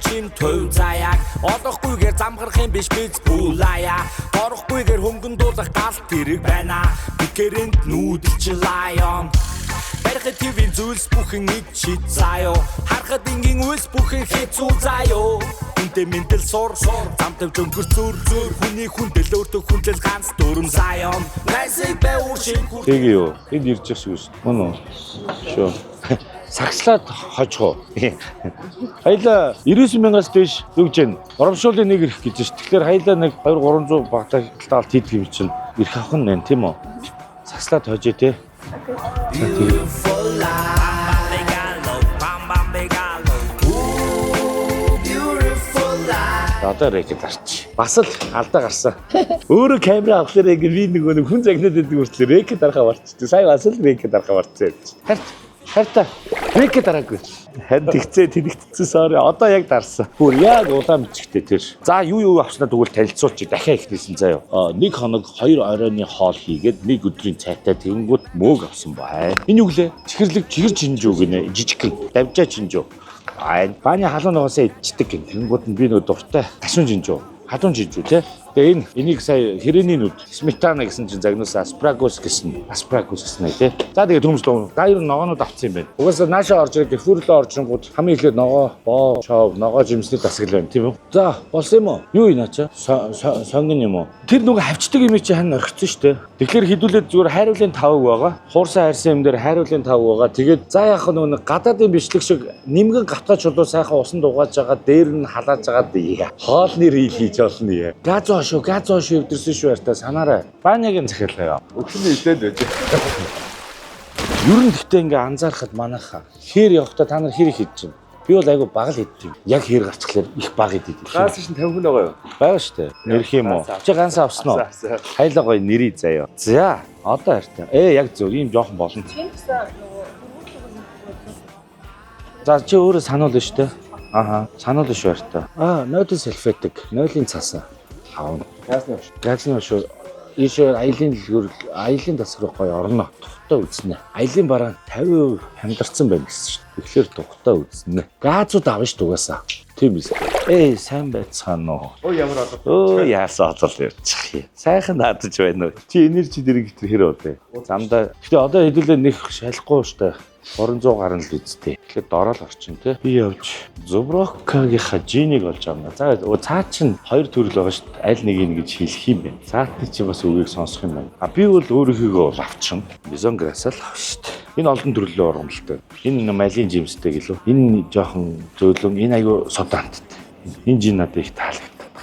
чин төв заяаг олохгүйгээр замгарах юм биш биз бүлаяа орохгүйгээр хөнгөн дуулах галт тэрэг байна бикэрэнд нүүдэлч лайон Барихад твийн зүйлс бүхэн ид чид заяо харахад ингийн үлс бүхэн хэцүү заяо Үнтэй мэндэл сур замтав өнгөр зүр хүний хүндэл өөртөө хүндэл ганц дөрөм заяон Найсыг бай уушин хүр Тэгээ юу энд ирж явах шүү мөн үү шүү сагслаад хожгоо Хаяла 99,000-аас дээш юу гэж байна оромшуулын нэг ирэх гэж ш тэгэхээр хаяла нэг 200-300 багтаалталт хийх юм чинь ирэх авах нь байна тийм үү сагслаад хожээ те Beautiful life Beautiful life Одоо рэкет арч. Бас л алдаа гарсан. Өөрөө камера авахлаар ингэ би нэг хүн загнаад байдаг үртлээ рэкет дарахаа барчдаг. Сая бас л рэкет дарахаа барцсан. Харта. Рэкет дараагүй. Харин тэгцээ тэнэгтсэн сорry. Одоо яг дарсан. Бүр яг улаан бичгтэй тэр. За юу авснаа тэгвэл танилцуулчих. Дахиад ихнийсэн заяа. Нэг хоног 2 оройны хоол хийгээд нэг өдрийн цайтай тэнгууд мөөг авсан бай. Энэ юу гэлээ? Чихэрлэг чихэр чинжүү гинэ. Жижигхэн. Давжаа чинжүү. Бааны халуун ногоосоо идчихдэг гин. Тэнгууд нь би нөгөө дуртай. Ташуун чинжүү. Халуун чинжүү те. Тэгээ энийг сая хэрээний нүд сметана гэсэн чинь загнуус аспрагус гэсэн те. За тэгээ төмс дөө гайр ногоонууд авсан юм байна. Угаасаа наашаа орж ирэх фүрлөө оржингууд хамгийн эхлээд ногоо боо шов ногоо жимсний дасгал байна тийм үү. За болсон юм уу? Юу энэ ачаа? Сонгон юм уу? Тэр нөгөө хавчдаг юм чи хань орхисон шүү дээ. Тэгэхээр хідүүлээд зүгээр хайруулын 5 байгаа. Хуурсан хайрсан юм дээр хайруулын 5 байгаа. Тэгээд за яах нөгөө гадаадын бичлэг шиг нэмгэн гавтаа чулуу сайхан усан дугааж байгаа дээр нь халааж байгаа хоолны рил хийж олно. Газоо шүү өвдөрсөн шүү ярьта санаарай. Банягийн захиалгаа. Өчнөө идээд байж. Ер нь гэхдээ ингээ анзаархад манайхаа хээр явахдаа та нар хэр их хийж байна. Би бол айгу бага л хийдэг. Яг хээр гарчихлаар их бага хийдэг. Гаас шин 50 хүн байгаа юу? Бага штэ. Нэрх юм уу? Чи ганцаа авсан уу? Хайлаа гоё нэрий заяа. За, одоо ярьта. Яг зөв ийм жоохон болно. За чи өөрөө сануулна штэ. Аха, сануулна шүү ярьта. Нойтон салфетик, нойлын цасаа. Аав. Яасны шүү. Ийш аялын тасруу гоё орно. Тухтай үзнэ. Аялын бараа 50% хямдарсан байна гэсэн шүү. Тэгэхээр тухтай үзнэ. Газууд авна шүү дугаасаа. Тийм биз. Сайн байцгаана уу? Ямар одоо? Яасан оцол ярьчих. Сайхан наадаж байна уу? Чи энержи дэрэг гэтэр хэр удаа? Замдаа. Гэтэ одоо хэдүүлээ нэг шалахгүй штэ. 300 гарна л үсттэй. Тэгэхээр дороо л орчин тий. Би явж Зуброккагийнхаа жинийг олж авна. За цаа чин 2 төрөл байгаа шүү дээ. Аль нэг нь гэж хэлэх юм байна. Цаатны чи бас үгийг сонсох юм байна. Би бол өөрийнхөө авчихна. Бизонграсаа л авах шүү дээ. Энэ олон төрлөө ургамалтай. Энэ малийн жимстэй гэлөө. Энэ жоохон зөөлөн, энэ аюу содаанттай. Энэ жин надад их таалагддаг.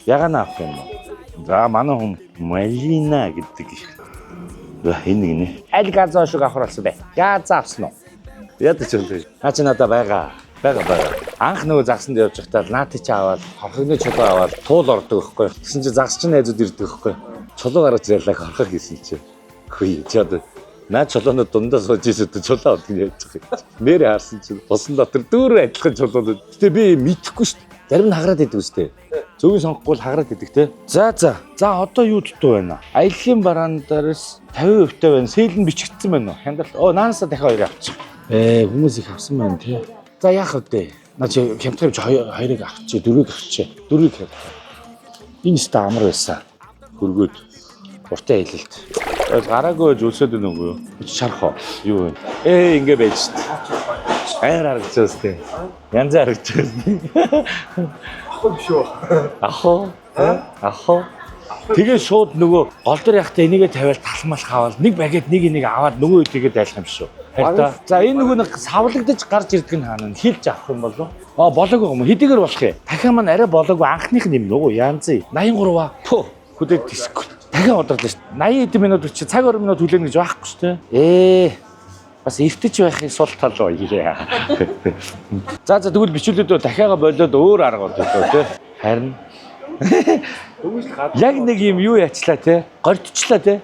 Ягаана авах юм бэ? За манай хүн малина гэдэг. Энэ нэг нэ. Аль газаа шиг авах болсон бэ? Газаа авсан уу? Ядаж үлээ. Чи надаа байгаа. Анх нөгөө загсанд явж байхдаа наати чи аваад, хорхогны чулуу аваад туул ордог байхгүй. Тэгсэн чи загс чинь найзууд ирдэг байхгүй. Чулуу гаргаж ирлээ хорхог гэсэн чи. Хөөе чи одоо наа чулуунууд дундаа сууж ийсэд чулуу авдаг яаж байгаа. Нэр харсан чи усан дотор дүүр адилхан чулуунууд. Гэтэ би мэдэхгүй шүү дээ. Зарим нь хагараад идэв үстэй. Зөвийн сонгохгүй л хагараад идэг те. За одоо юу дутуу байна? Аяллаа бараан дээрс 50% байна. Сэйл нь бичигдсэн байна уу? Хянгалт. Наанасаа дахиад 2 авчих. Хүмүүс их авсан байна те. За яах вэ? Наа чи хямдхан 2-ыг авчи, 4-ыг авчи. 4-ыг хав. Энэ ста амар байсан. Хөргөөд уртаа хэлэлт. Гараагүй зүйлсэд байна уу? Шарах уу? Юу вэ? Ингээ байж шít. Аяар харагдчихсан те. Янз харагдчихсан. Ах биш үү? Ахоо. Тэгээ шууд нөгөө гол дээр яхаа энийгээ тавиал талмал хавал нэг багэд нэг энийг аваад нөгөө үдийгээ дайлах юм шүү. Харин за энэ нөгөө нэг савлагдаж гарч ирдэг нь хаана хилж авах юм болов? Болоогүй юм. Хэдийгээр болох юм. Дахиад маань арай болоогүй анхных нь юм нөгөө янзын 83-аа. Хөдөөд диск. Дахиад ударлаа шүү. 80 эд минут чи цаг 20 минут хүлээнэ гэж байхгүй шүү дээ. Бас эвтэж байхын сул тал уу. За тэгвэл бичүүлээд дахиагаа болоод өөр арга болоо тий. Харин яг нэг юм юу яачлаа те гордчлаа те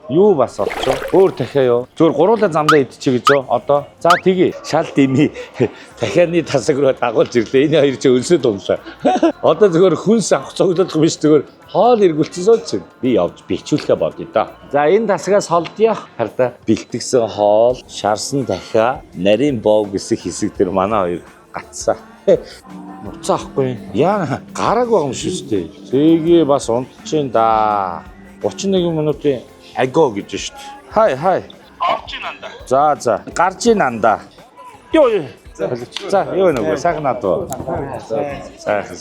юу бас олчоо өөр дахиа юу зөвөр гуруула замдаа идчихэ гэж юу одоо за тгий шал дими дахианы тасаг руу дагуулж ирлээ энэ хоёр чи өлсөд унлаа одоо зөвөр хүнс авах цогцолдох биш зөвөр хоол эргүүлсэн сууч би явж бичүүлэхэ болъё да за энэ тасгаас холдё хараа бэлтгэсэн хоол шарсан дахиа нарийн боо гэсэн хэсэг дээр манай хоёр гацсаа. Нуцаахгүй. Яа гараг байгаа юм шүү дээ. Тэгээ бас унтчихын да. 31 минутын аго гэж шүү дээ. Хай. Орж ийн анда. За. Гарж ийн анда. Йоо. За, юу нэг сайхан надад. Сайхан.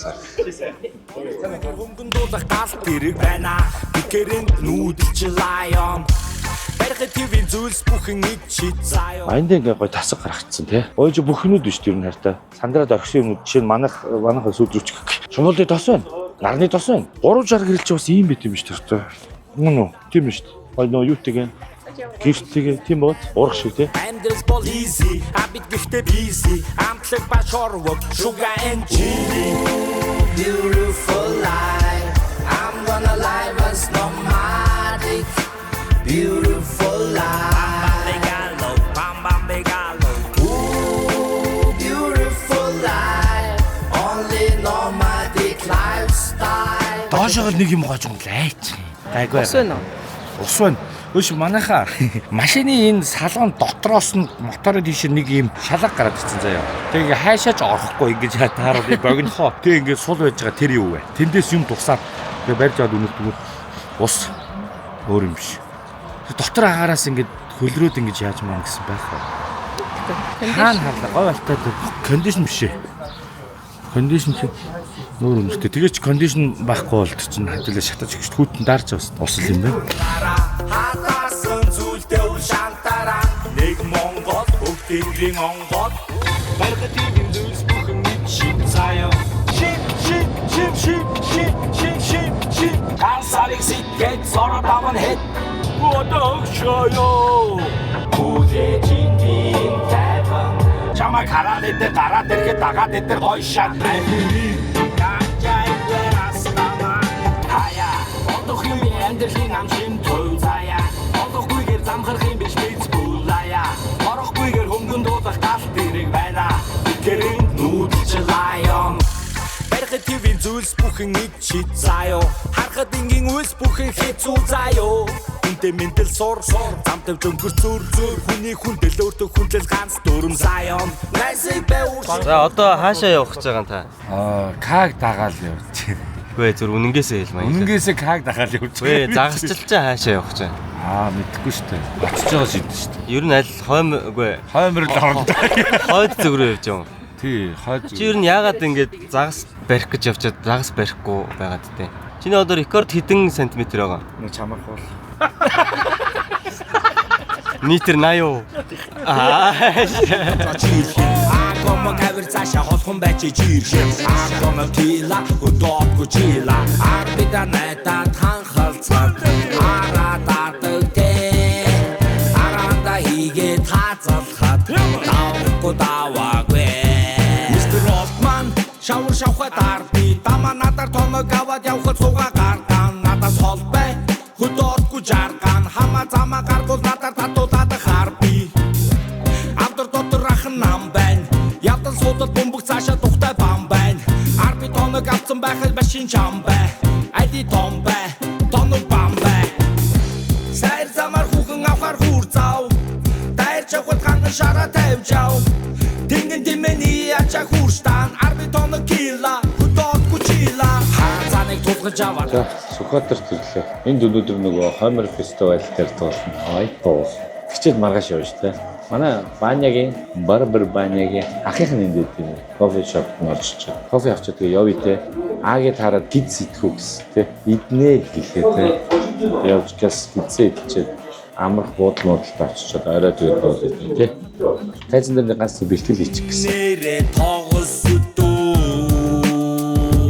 Хөнгөн дуулах гал тэрэг байна. Бикэрэнд нүүдэлч лайон. Барих твийн зүйлс бүхэн ичид заяа. Аянд ингээ гой тасаг гаргацсан тий. Ойж бүхнүүд биш тэр нь хайртай. Сандраад орхисон юмуд жишээ нь манайх сүлрүүч гэх. Шумуулын тос байна. Нарны тос байна. 360 гэрэлч бас ийм байт юм биш тэр. Мөн үү? Тийм шүү дээ. Ой нөө юутэйг гэрттэйг тийм бод урах шиг тий. Амьдрал бол easy, абит гэхдээ busy. Амтлаг ба шорвог, sugar and chili. Beautiful life, I'm gonna live as nomadic. Beautiful life, bam begalo. Ooh, beautiful life, only nomadic lifestyle. Доошоо нэг юм гоож юм лайч. Гайгүй. Ус байна. Өш манайхаа машины энэ салган дотроос нь мотороо тийш нэг юм шалга гараад ирсэн заяа. Тэгээ хайшаач орохгүй ингэж таарууд богинохоо. Тэгээ ингэ сул байж байгаа тэр юу вэ? Тэндээс юм тусаад тэгээ барьж аваад үнэлдэг ус өөр юм биш. Дотор агаараас ингэ хөлрөөд ингэж яаж маа гэсэн байх вэ? Хаана харлаа гой алтай кондишн биш ээ. Кондишн чи нөр үнэтэй. Тэгээ чи кондишн байхгүй бол чинь хэдүүлээ шатаж өгч хүүтэн даарч бас усал юм байна. Хатасан зүйлдээ үл шантараа нэг Монгол бүгдийн онгод барих тийм зүйлс бүхэн ичид заяа. Ship. Кансарыг сэтгээд зороо даван хэд бодогшоё. Бүлэжин тайван чамаа хараад идэ гараад ирэхэд дагаад идэ гоё шат. Амьдралын ам шим төв заяа. Одохгүйгээр замхарх юм биш биз бүлаяа. Орохгүйгээр хөнгөн дуулах гал тэрэг байна. Бикэрэнд нүүдэлч лайон. Барих твийн зүйлс бүхэн ичид заяа. Харахад ингийн үйлс бүхэн хэцүү заяа. Үнтэй ментал сур замтав жөнгөр зүр хүний хүндэл өөртөө хүндлэл ганц дүрм заяа. Найсыг бэвэр. За одоо хаашаа явах гэж байгаа юм та? Каг дагаал явж. Гүй зүр үнэнгээсээ хэл маяг. Үнэнгээсээ каг дагаал явж. Гүй загасчил ч хаашаа явах гэж байна. Мэдхгүй шүү дээ. Очиж байгаа шийдэн шүү дээ. Ер нь аль Хоймор л орно. хойд зүгрөө явж юм. Тий, хойд. Чи ер нь яагаад ингэж загас барих гэж явчаад загас барихгүй байгаад тээ. Чиний одоо рекорд хэдэн сантиметр байгаа? Нэг чамарх бол. Метр 80. Como кавер цаашаа холхон байж жирхээ. Como тила хөдөөгүй чила. Арбида найдаад ханхалцаад. Аратаадаг те. Аранда хийгээд хазалхаад. Давгүй даваагүй. Mr. Rothman шавар шавхад арби. Дама надаар тоног аваад явхад суугаа гаргаан. Надаас хол бай. Хөдөөгүй жаргаан. Хамаа замаа гаргуул надаар татуулаад харби. Амтар дотор ахын нам байна. Ятан суудад бөмбөг цаашаа тухтай бам байна. Арби тоног авсан байхад машин чам бай. Айди том бай. Тоног бам бай. Сайр замаар хүүхэн авахар хүүр зав. Дайр чавхад ханган шараа тавьж ав. Тэнгэн димэний ачаа хүүрстан. Арби тоног кила. Хөдөөгүй чила. Хаацаныг тулгаж аваад. Сүхбаатар төрлөө. Энд өнөөдөр нөгөө Хоймор фестивал дээр туулсан. Айпоо. Хичээл маргааш явж та. Манай банягийн барбер банягийн ахих нь энд тийм кофе шоп норчж. Кофе авчаад тэгээ явъя те. Аагээ тараад гид сэтгүү гэсэн те. Иднэ гэхээ те. Явж газ гидсээ идчихэд амрах буудлууд авчичаад орой тэгээд боолоо те. Тайзан дээр ганц бэлтгэл хийчих гэсэн. Нэрээ тоогос үдөө.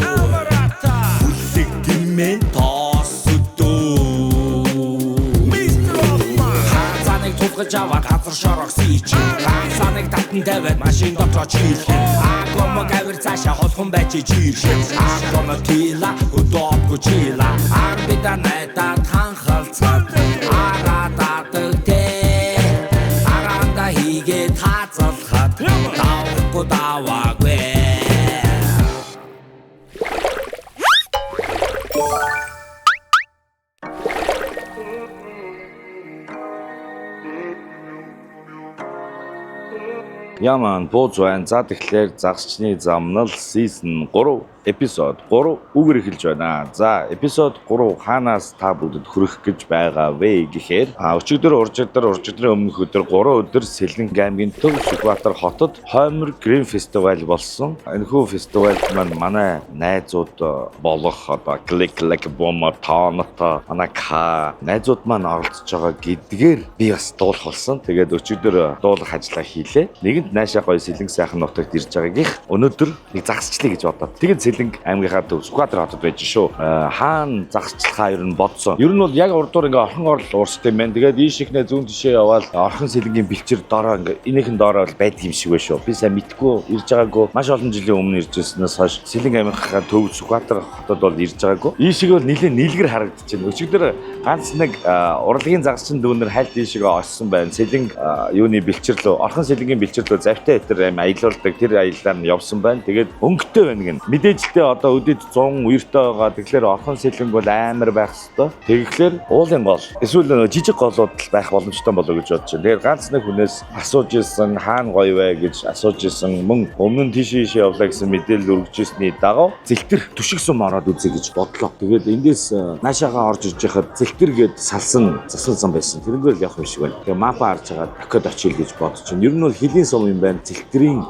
Амарата. Үлэг гимэн тоос үдөө. Mr. Rothman. Хаацаныг тулгаж аваад газар шорох сийч. Хаацаныг татан тавиад машин дотор чийлхэн. Como кавер цаашаа холхон байж жирхээ. Como тила хөдөөгүй чила. Арбида найдаад ханхалцаад. Аратаадаг те. Аранда хийгээд хазалхаад. Давгүй даваагүй. Яман бууз байна. За тэгэхээр загсчны замнал season 3 эпизод 3 үгээр эхэлж байна. За эпизод 3 хаанаас та бүдэд хүрэх гэж байгаа вэ гэхээр өчигдөр уржигдрын өмнөх өдөр 3 өдөр Сэлэнг аймгийн Төв Сүхбаатар хотод Хоймор Грин фестивал болсон. Энэхүү фестивальд манай найзууд болох одоо Click Bomb Toonот Анака найзууд маань оролцож байгаа гэдгээр би бас дуулах болсон. Тэгээд өчигдөр дуулах ажиллаа хийлээ. Нэгэнд наашаа гоё Сэлэнг сайхан нутагт ирж байгаагийнх өнөөдөр нэг загсчлаа гэж бодоод. Тэгээд Сэлэнг аймгийнхаа Төв Сүхбаатар хотод байж шүү. Хаана загсчлахаа ер нь бодсон. Ер нь бол яг урдуур ингээ орхон орол уурстай юм байна. Тэгээд ийш ихнэ зүүн тишээ яваад орхон Сэлэнгийн бэлчээр доороо ингээ энийхэн доороо бол байдаг юм шиг байна шүү. Би сайн мэдгүй ирж байгаагүй. Маш олон жилийн өмнө ирж ирснээс хойш Сэлэнг аймгийнхаа Төв Сүхбаатар хотод бол ирж байгаагүй. Ийшиг бол нэлээд нийлгэр харагдаж байна. Өчигдөр ганц нэг урлагийн загсчин дүүнэр хальт ийшээ очсон байна. Сэлэнг юуны бэлчэрлөө орхон Сэлэнгийн бэлчэрлөө завтай хэтэр аим аялуулдаг тэр аяллаар нь явсан байна. Тэгээд өнгөтэй байна гин. Мэдээжтэй одоо өдөд 100 үертэй байгаа. Тэгэхээр орхон Сэлэнг бол амар байх хэвээр. Тэгэхээр уулын гол эсвэл жижиг голууд байх боломжтой болоо гэж бодож байна. Тэгээд ганц нэг хүнээс асууж ирсэн хаана гоё вэ гэж асууж ирсэн мөн өмнө нь тийш явлаа гэсэн мэдээлэл өргөж ирсний дагав зэлтэр түшиг сум ороод үзье гэж бодлоо. Тэгээд эндээс наашаага орж иж яхад зэлтэр гээд салсан засалсан байсан. Тэрнгээр явах юм шиг байна. Тэгээд мапа харж байгаа дахиад очил гэж бодож байна. Ер нь бол хилийн сум юм байна. Зэлтрийн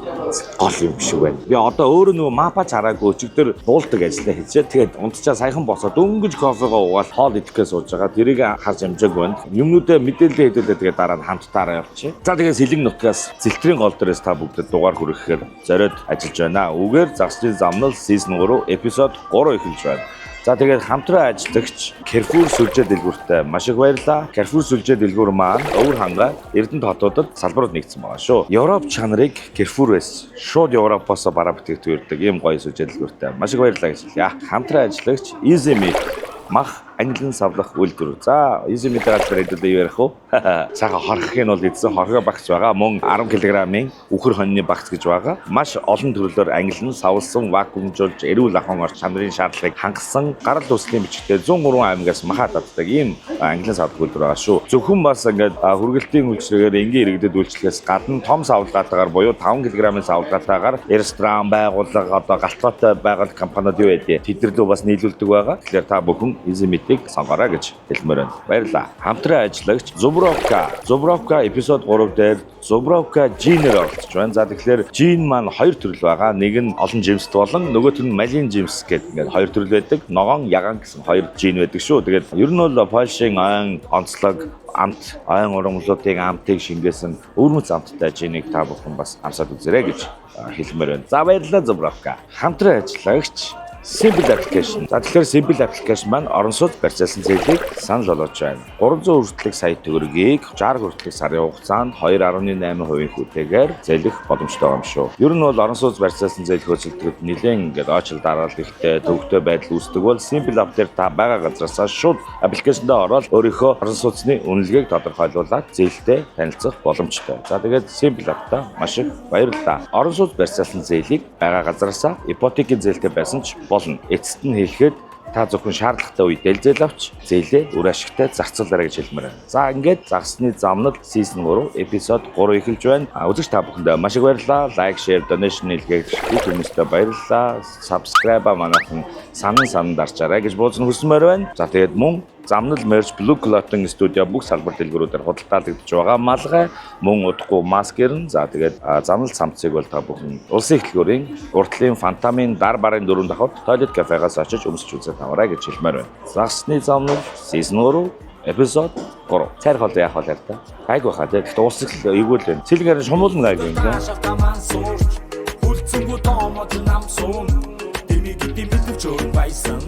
гол юм шиг байна. Би одоо өөрөө нөгөө мапач хараагүй өчигдөр дуулдаг ажиллаа хийчихээ. Тэгээд унтчаа саяхан босоод дөнгөж кофегаа уугаад хоол идэхээ сууж байгаа. Тэрийг харж амжаагүй байна. Юмнуудаа мэдээлэл хэлүүлээ тэгээд дараа нь хамттаараа явчих. За тэгээд Сэлэнг нутгаас зэлтрийн гол дээрээс та бүгдэд дугаар хүрэхээр зориод ажиллаж байна. Үгээр загсчны замнал season 3 эпизод 3 эхэлж байна. За тэгээд хамтран ажиллагч Carrefour сүлжээ дэлгүүртээ маш их баярлалаа. Carrefour сүлжээ дэлгүүр маань өвөр хангаа Эрдэнэт хотуудад салбарууд нэгдсэн байгаа шүү. Европ чанарыг Carrefour-ээс шууд Европоос бараа бүтээгдэхүүн ирдэг ийм гоё сүлжээ дэлгүүртээ маш их баярлалаа гэж хэлье. Хамтран ажиллагч Easy Meal мах ангилан савлах үйлдвэр. За, Easy-ийн хэлбэрээр ярих уу? Сайхан хорхыг нь бол эзэн хорхоо багц байгаа. Мөн 10 кг-ийн үхэр хоньны багц гэж байгаа. Маш олон төрлөөр ангилан савлсан, вакуумжуулж, эрүүл ахуйн орч чанарын шаардлагыг хангасан гарал үүслийн бичгтээ 103 аймагаас махаа татдаг ийм ангилан савлах үйлдвэр байгаа шүү. Зөвхөн бас ингээд хүргэлтийн үйлчлэгээр энгийн иргэдэд үйлчлэхээс гадна том савлгаатаагаар буюу 5 кг-ийн савлгаатаагаар ресторан, байгууллага, одоо галтгоотой байгууллага компаниуд юу байдیں۔ Тэднэрдөө бас нийлүүлдэг байгаа. Тэгэхээр та бүхэн Easy-ийг сонгороо гэж хэлмээр байна. Баярлалаа. Хамтран ажиллагч Зубровка эпизод 3 дээр Зубровка Жинээр оролцож байна. За тэгэхээр Жин маань хоёр төрөл байгаа. Нэг нь олон жимсд болон нөгөөх нь малин жимс гэдэг ингээд хоёр төрөл байдаг. Ногоон, яган гэсэн хоёр Жин байдаг шүү. Тэгээд ер нь бол Польшийн ойн онцлог амт, ойн урамлуудын амтыг шингээсэн өвөрмөц амттай Жинийг та бүхэн бас амсаад үзээрэй гэж хэлмээр байна. За баярлалаа Зубровка. Хамтран ажиллагч Simple application. За тэгэхээр Simple application маань орон сууц барьцаалсан зээлийг санал болгож байна. 300 хүртэлх сая төгрөгийг 60 хүртэлх сарын хугацаанд 2.8% хүүтэйгээр зээлэх боломжтой юм шүү. Ер нь бол орон сууц барьцаалсан зээл хөөцөлдөхөд нэлээд ингээд очил дараалал ихтэй төвөгтэй байдал үүсдэг бол Simple app дээр та байгаа газараас шууд аппликейшнд ороод өөрийнхөө орон сууцны үнэлгээг тодорхойлуулаад зээлтэй танилцах боломжтой. За тэгээд Simple app-та маш их баярлалаа. Орон сууц барьцаалсан зээлийг байгаа газараас ипотекийн зээлтэй байсан ч болно. Эцэст нь хэлэхэд та зөвхөн шаардлагатай үед дэлзэл авч зээлээ үр ашигтай зарцуулаарай гэж хэлмээр байна. За ингээд загсны замнал season 3 эпизод 3 эхэлж байна. Үзэгч та бүхэндээ маш их баярлалаа. Лайк, шеэр, донешн хийлгээж бүх хүмүүстээ баярлалаа. Subscribe манайхан санан дарчаарай гэж бууцны хүсмээр байна. За тэгээд мөн замнал мерч Blue Clothing студио бүх салбар дэлгүүрүүдээр худалдаалагдж байгаа малгай мөн удахгүй маскерн. За тэгээд замнал цамцыг бол та бүхэн улсын хөтөлбөрийн уртлын фантамын дар барын 4 давхад Toilet Cafe-гаас очиж өмсөж үзэх таваарай гэж хэлмээр байна. Загсны замнал season 3 эпизод 3. Цайр хоол яах вэ та? Гайгүй хаа тэгээд дуусах эйгүүл байна. Цэлгээр шумуулна гайгүй юм тийм. Хүлцэнгүү тоомод намсуун. Дэмий гитим бэлвчөрн байсан.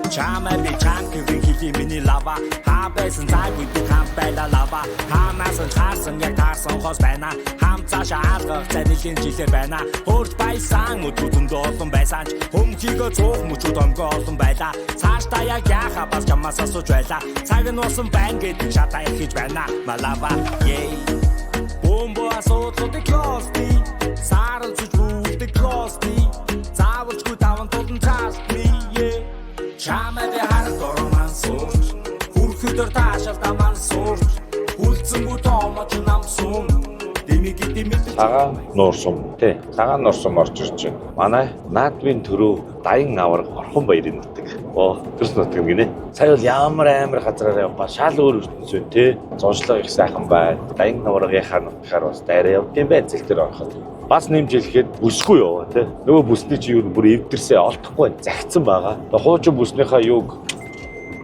Чамаа би чанкын хилийн миний лава хабэсэн цай бүдэг хамт байла лава хамаас хаарсан яг таарсан хос байна хамт цаашаа алгах цайны жилээр байна хурд байсан өдрөнд олон байсан ч хөмхийгөө цуух мөчүүд онгоо олон байла цаашдаа яг яхаа бас чамаас асууж байла цаг нь усан байна гэдэг шатаа хийж байна малава ей бомбо асуудаг клости сарал зүж бүдэг клости заавалчгүй таван тулан цааш ми Чамайг харах дорман сууж Хүрхэдэр таашаал таман сууж Хүлцэнгүү тоомоч намсуун Дэмиг Цагаан нуурсум тий. Цагаан нуурсум орж ирж байна. Манай наадмын төрөө Даян авраг Орхон баярын нутаг. Төрс нутаг гинэ. Сая бол ямар амар газараар явах ба шал өөр ертөнц үү тий. Зончлог их сайхан байна. Даян аврагынхаа нутгаар бас дайраа явд юм байна зэл дээр ороход. Бас нэмж хэлэхэд бүсгүй яваа тий. Нөгөө бүсний чи юу бүр эвдэрсээ олдохгүй загцсан байгаа. Тэгээ хуучин бүснийхаа юуг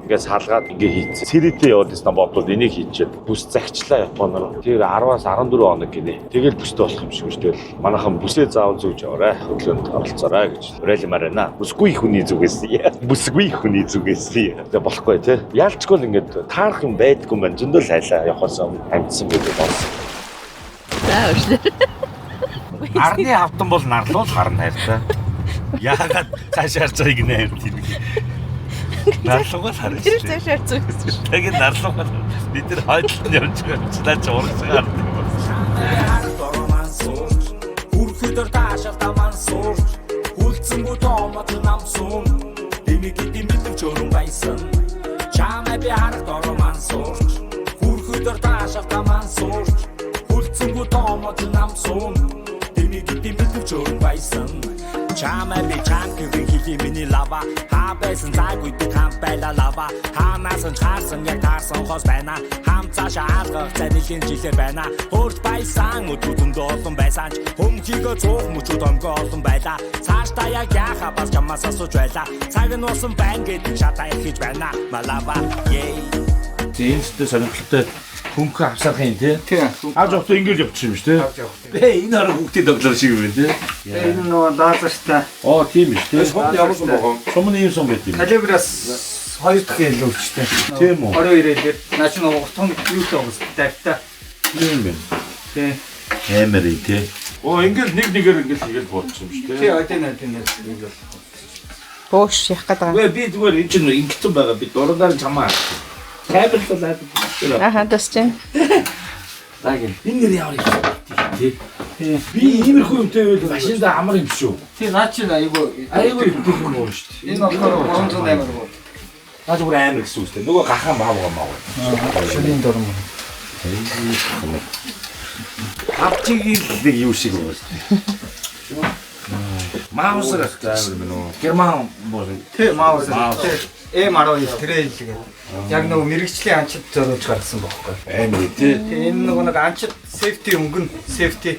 ингээд салгаад ингээд хийцээ. Сэрэтэй яваад ирсэн бодлоо энийг хийчихээ. Бүс загчлаа Японоор. Тэр 10-аас 14 хоног гинэ. Тэгэл бүстэй болох юм шиг шүү дээ. Манайхан бүсээ заавал зүүж яваарай. Хөглөөнд оролцоорой гэж уриалмаар байна. Бүсгүй хүний зүгээс. Бүсгүй хүний зүгээс. Тэгээ болохгүй тий. Яалчгүй л ингээд таарах юм байдгүй юм байна. Зөндөө лайлаа явахаас амьдсан гэдэг болсон. За уушлаа. Арны автан бол нарлуул харна хайртай. Яагаад цааш харж байгааг нэ хайр тийм. Нарлуугаар харна шүү. Тэр цааш харж байгаа гэсэн шүү. Тэгээд нарлуугаар бид нар хойдлон явж байгаа ч урагшаа Хүрхэдэр таашаал таман суур хүлцэнгүү тоомод намсун димигэд мэдвч өрөн байсан чамаа би харах дорман суур Хүрхэдэр таашаал таман суур хүлцэнгүү тоомод намсун димигэд мэдвч өрөн байсан чамаа би чанкын хили миний лава хабэсэн зайгүй хам байла лава ханаас нь чаарсан яг таарсан хос байна хам цааш алгах цайны жилээр байна хурд байсан өдрөнд олон байсан хөмхийгөө цуух мөчүүд онгоо олон байла цааш та яг яха бас чамаас асууж байла цаг нь усан байн гэдэг шатаа хийж байна малава ей зэнстэй сонирхолтой хөнгө авсархын тий. Ааж явахдаа ингэж явчих юм шүү дээ. Энэ хараа хүүхдийн тоглоом шиг юм байна тий. Энэ нөгөө лазертай. Тийм биш тий. Ямар сон богоо. Сумны юм сон байт юм. Калибраас 2 дахь ил өвчтэй. Тийм үү. 22 илээр наач нөгөө утгын юутай уус тавьтаа. Тийм байна. Тий. Амар ээ тий. Ингээл нэг нэгээр ингээл хийгээл болчих юм шүү Тий дээ. один ингээл. Бууш явах гэдэг. Гүй би зүгээр энэ чинь ингэсэн байгаа би дурдаар чамаа. Кабеллаад Аха тасч. Лагин. Энэ нэр яваа юм тий. Би иймэрхүү юмтай байвал машинда амар юм шүү. Тий наач айгу Идэх юм уу шүү дээ. энэ болохоор 308 гоо. Наач бүр амар гэсэн үг шүү дээ. Нөгөө гахаан баавгаа маа. Шүлийн дөрм. Хавчигийн нэг юу шиг байна шүү дээ. Маусаар амар мөн үү? Герман бол Тий маус. Тий. M12 тэрэл гээ. Яг нөгөө мэрэгчлийн анчид зориулж гаргасан байхгүй. амар тий. Энэ нөгөө нэг анчид safety өнгөн safety.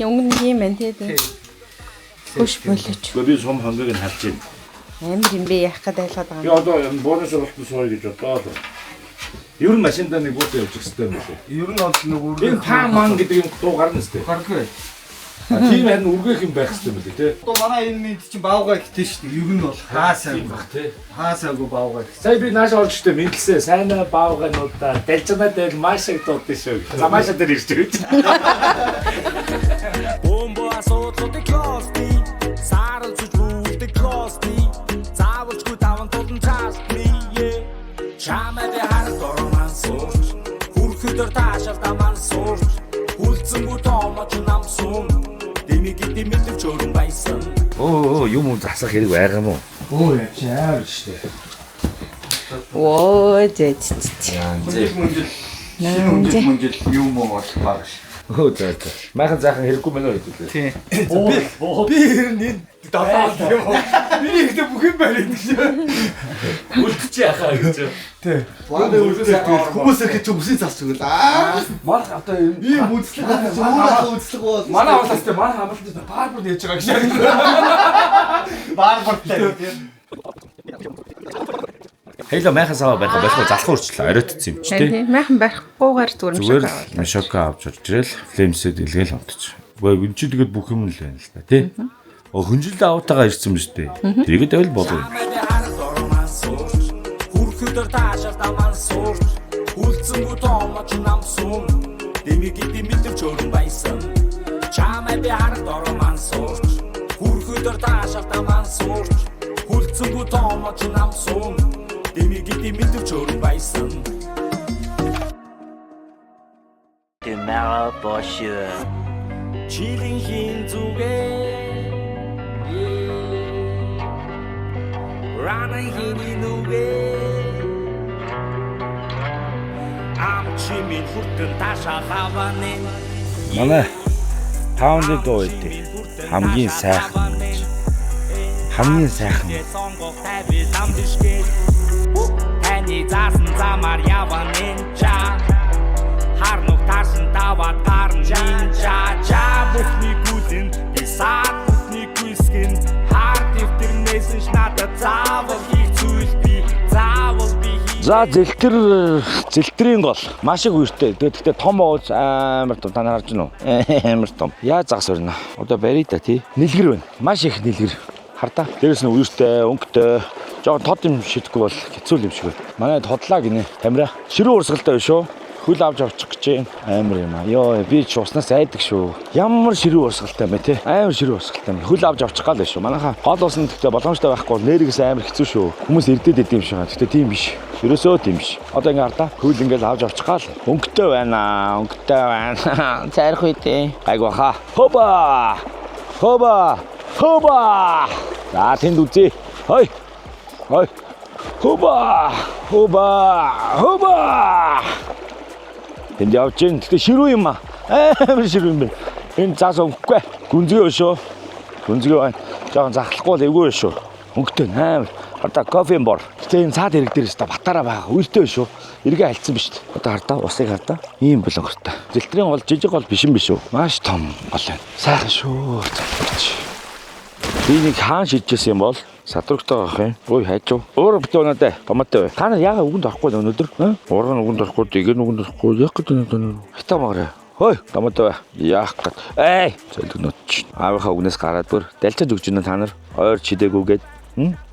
Өнгөн юм байна тий. Хөш болооч. Би сум хонгийг нь харж байна. Амар юм бэ яах гээд айлгаад Би байгаа. одоо энэ бонус суралт сууя гэж бодоод. Ер нь машиндаа нэг буутай явж хэвчтэй юм байна. Ер нь бол нөгөө Энэ тааман гэдэг юм дуу гарна сте. гаргүй. Тийм харин үргэх юм байх хэрэгтэй мөлий тий. Одоо манай энэ мэд чинь баавгаа ихтэй шүү дээ. Ер нь бол хаасаа Бах тий. хаасаагүй баавгаа их. Сая би нааш орж штэ мэдлээ. Сайнаа баавгаануудаа дэлжнаа del маш их дуудсан шүү. За маш дээр ирж байгаа. Бомбо асуудлууд клости саарл зүж бүгд клости заавалчгүй даван тулан цаашгүй чамаа би харах дорман суур хүрхэдэр таашаал таман суур хүлцэнгүү тоомож намсун димигэд мэдвч өрөн байсан Юм засах хэрэг байгаа юм уу? Яач амар шүү дээ. Оо зэт. Мөнжил юм уу болох баг ш. За. Майхан заахан хэрэггүй мэнэ хэвлээ. Тий. Би энэ дадаа юм уу? Би ихтэй бүх юм бариад гэж. Үлдчих яхаа гэж. Тий. Хүмүүс ирэхэд ч үсээ засч өгөл. Марх одоо Ийм үзлэг үзлэг бол манай авлаас тэ манай амлалт барбар нээж байгаа гэж. барбартай тийм. Хэйло майхан саваа байх болохгүй залах өөрчлөө оройтсон юм чи тий. Тийм майхан барихгүйгээр зүгээр Зүгээр мишока авч орж ирэл флемсэд илгээл онтож. Үгүй энэ чи тэгээд бүх юм л байна л да тий. Хөнжилд аваатайгаа ирсэн юм шүү дээ. Тэрийгэд байвал болов. Хүрхэдэр таашаал таман суур хүлцэнгүү тоомож намсун димигэд мэдвч өрөн байсан чамаа би харах дорман суур хүрхэдэр таашаал таман суур хүлцэнгүү тоомож намсун димигэд мэдвч өрөн байсан Tomorrow for sure. Чилийн хин зүгээ Рана хини нүгээ Ам чимийн хүртэн таша хаваны Манай паундын дуу өгдөө. Хамгийн сайхан. Хамгийн сайхан. Таны заасан замаар яван энча. Харнуг тарсан таваад гарн жа бүхний гүлэн бисаад бүхний гүйсгэн хар дэвтэрнээс нь надад заавал хийх зүйл би заавал би За зэлтрийн гол маш их үертэй. Гэхдээ том ууз амар том та нар харж байна уу? Амар том. Яаж загас өрнө? Одоо барий та тий. Нэлгэр байна. Маш их нэлгэр. Хардаа. Дээрээс нь үертэй, өнгөтэй. Жоо тод юм шидэхгүй бол хэцүү юм шиг байна. Манай тодлаа гинэ. Тамира. Ширүү урсгалтай биш үү? Хөл авч авчих гэж юм. Амар юм аа. Йоо би ч уснаас айдаг шүү. Ямар ширүү урсгалтай юм бэ те? Амар ширүү урсгалтай юм. Хөл авч авчих гал байх шүү. Манайхаа гол усны гэхдээ боломжтой байхгүй нэрээс амар хэцүү шүү. Хүмүүс ирдэд идэм шиг байна. Гэхдээ тийм биш. Ерөөсөө тийм биш. Одоо ингэ хардаа. Хөл ингээл авч авчих гал. Өнгөтэй байна. Өнгөтэй байна. Цайрах үедээ. Айгу хаа. Хоба. Хоба. Хоба. За тэнд үзье. Хой. Хой. Хоба. Хоба. Хоба. Энд явж гин. Гэтэ ширүү юм аа. Амар ширүү юм байна. Энэ заас өнгөхгүй. Гүнзгий өшөө. Гүнзгий байна. Жохон захлахгүй л эвгүй өшөө. Өнгөтэй амар. Одоо кофе бор. Гэтэ энэ цаад хэрэг дээр өстө батараа байгаа. Үйлтэй өшөө. Эргээ хальцсан биз дээ. Одоо хардаа усыг хардаа. Ийм болгортой. Зэлтрийн гол жижиг гол биш юм биш үү? Маш том гол байна. Сайхан шүү. Би нэг хаан шийдчихсэн юм бол садрагтай байх юм. Ой хайчуу. Өөр битүү надаа томатой бай. Та нар яагаад үгэнд орохгүй л өнөөдөр? Урган үгэнд орохгүй, дэгээр үгэнд орохгүй. Яг гэдэг нь хитаа маграа. Хой, томатой бай. Яах гээд. Эй, зэлгнөч. Аавынхаа үгнээс гараад бүр далчиж өгч байна та нар. Ойр чидэгүүгээд.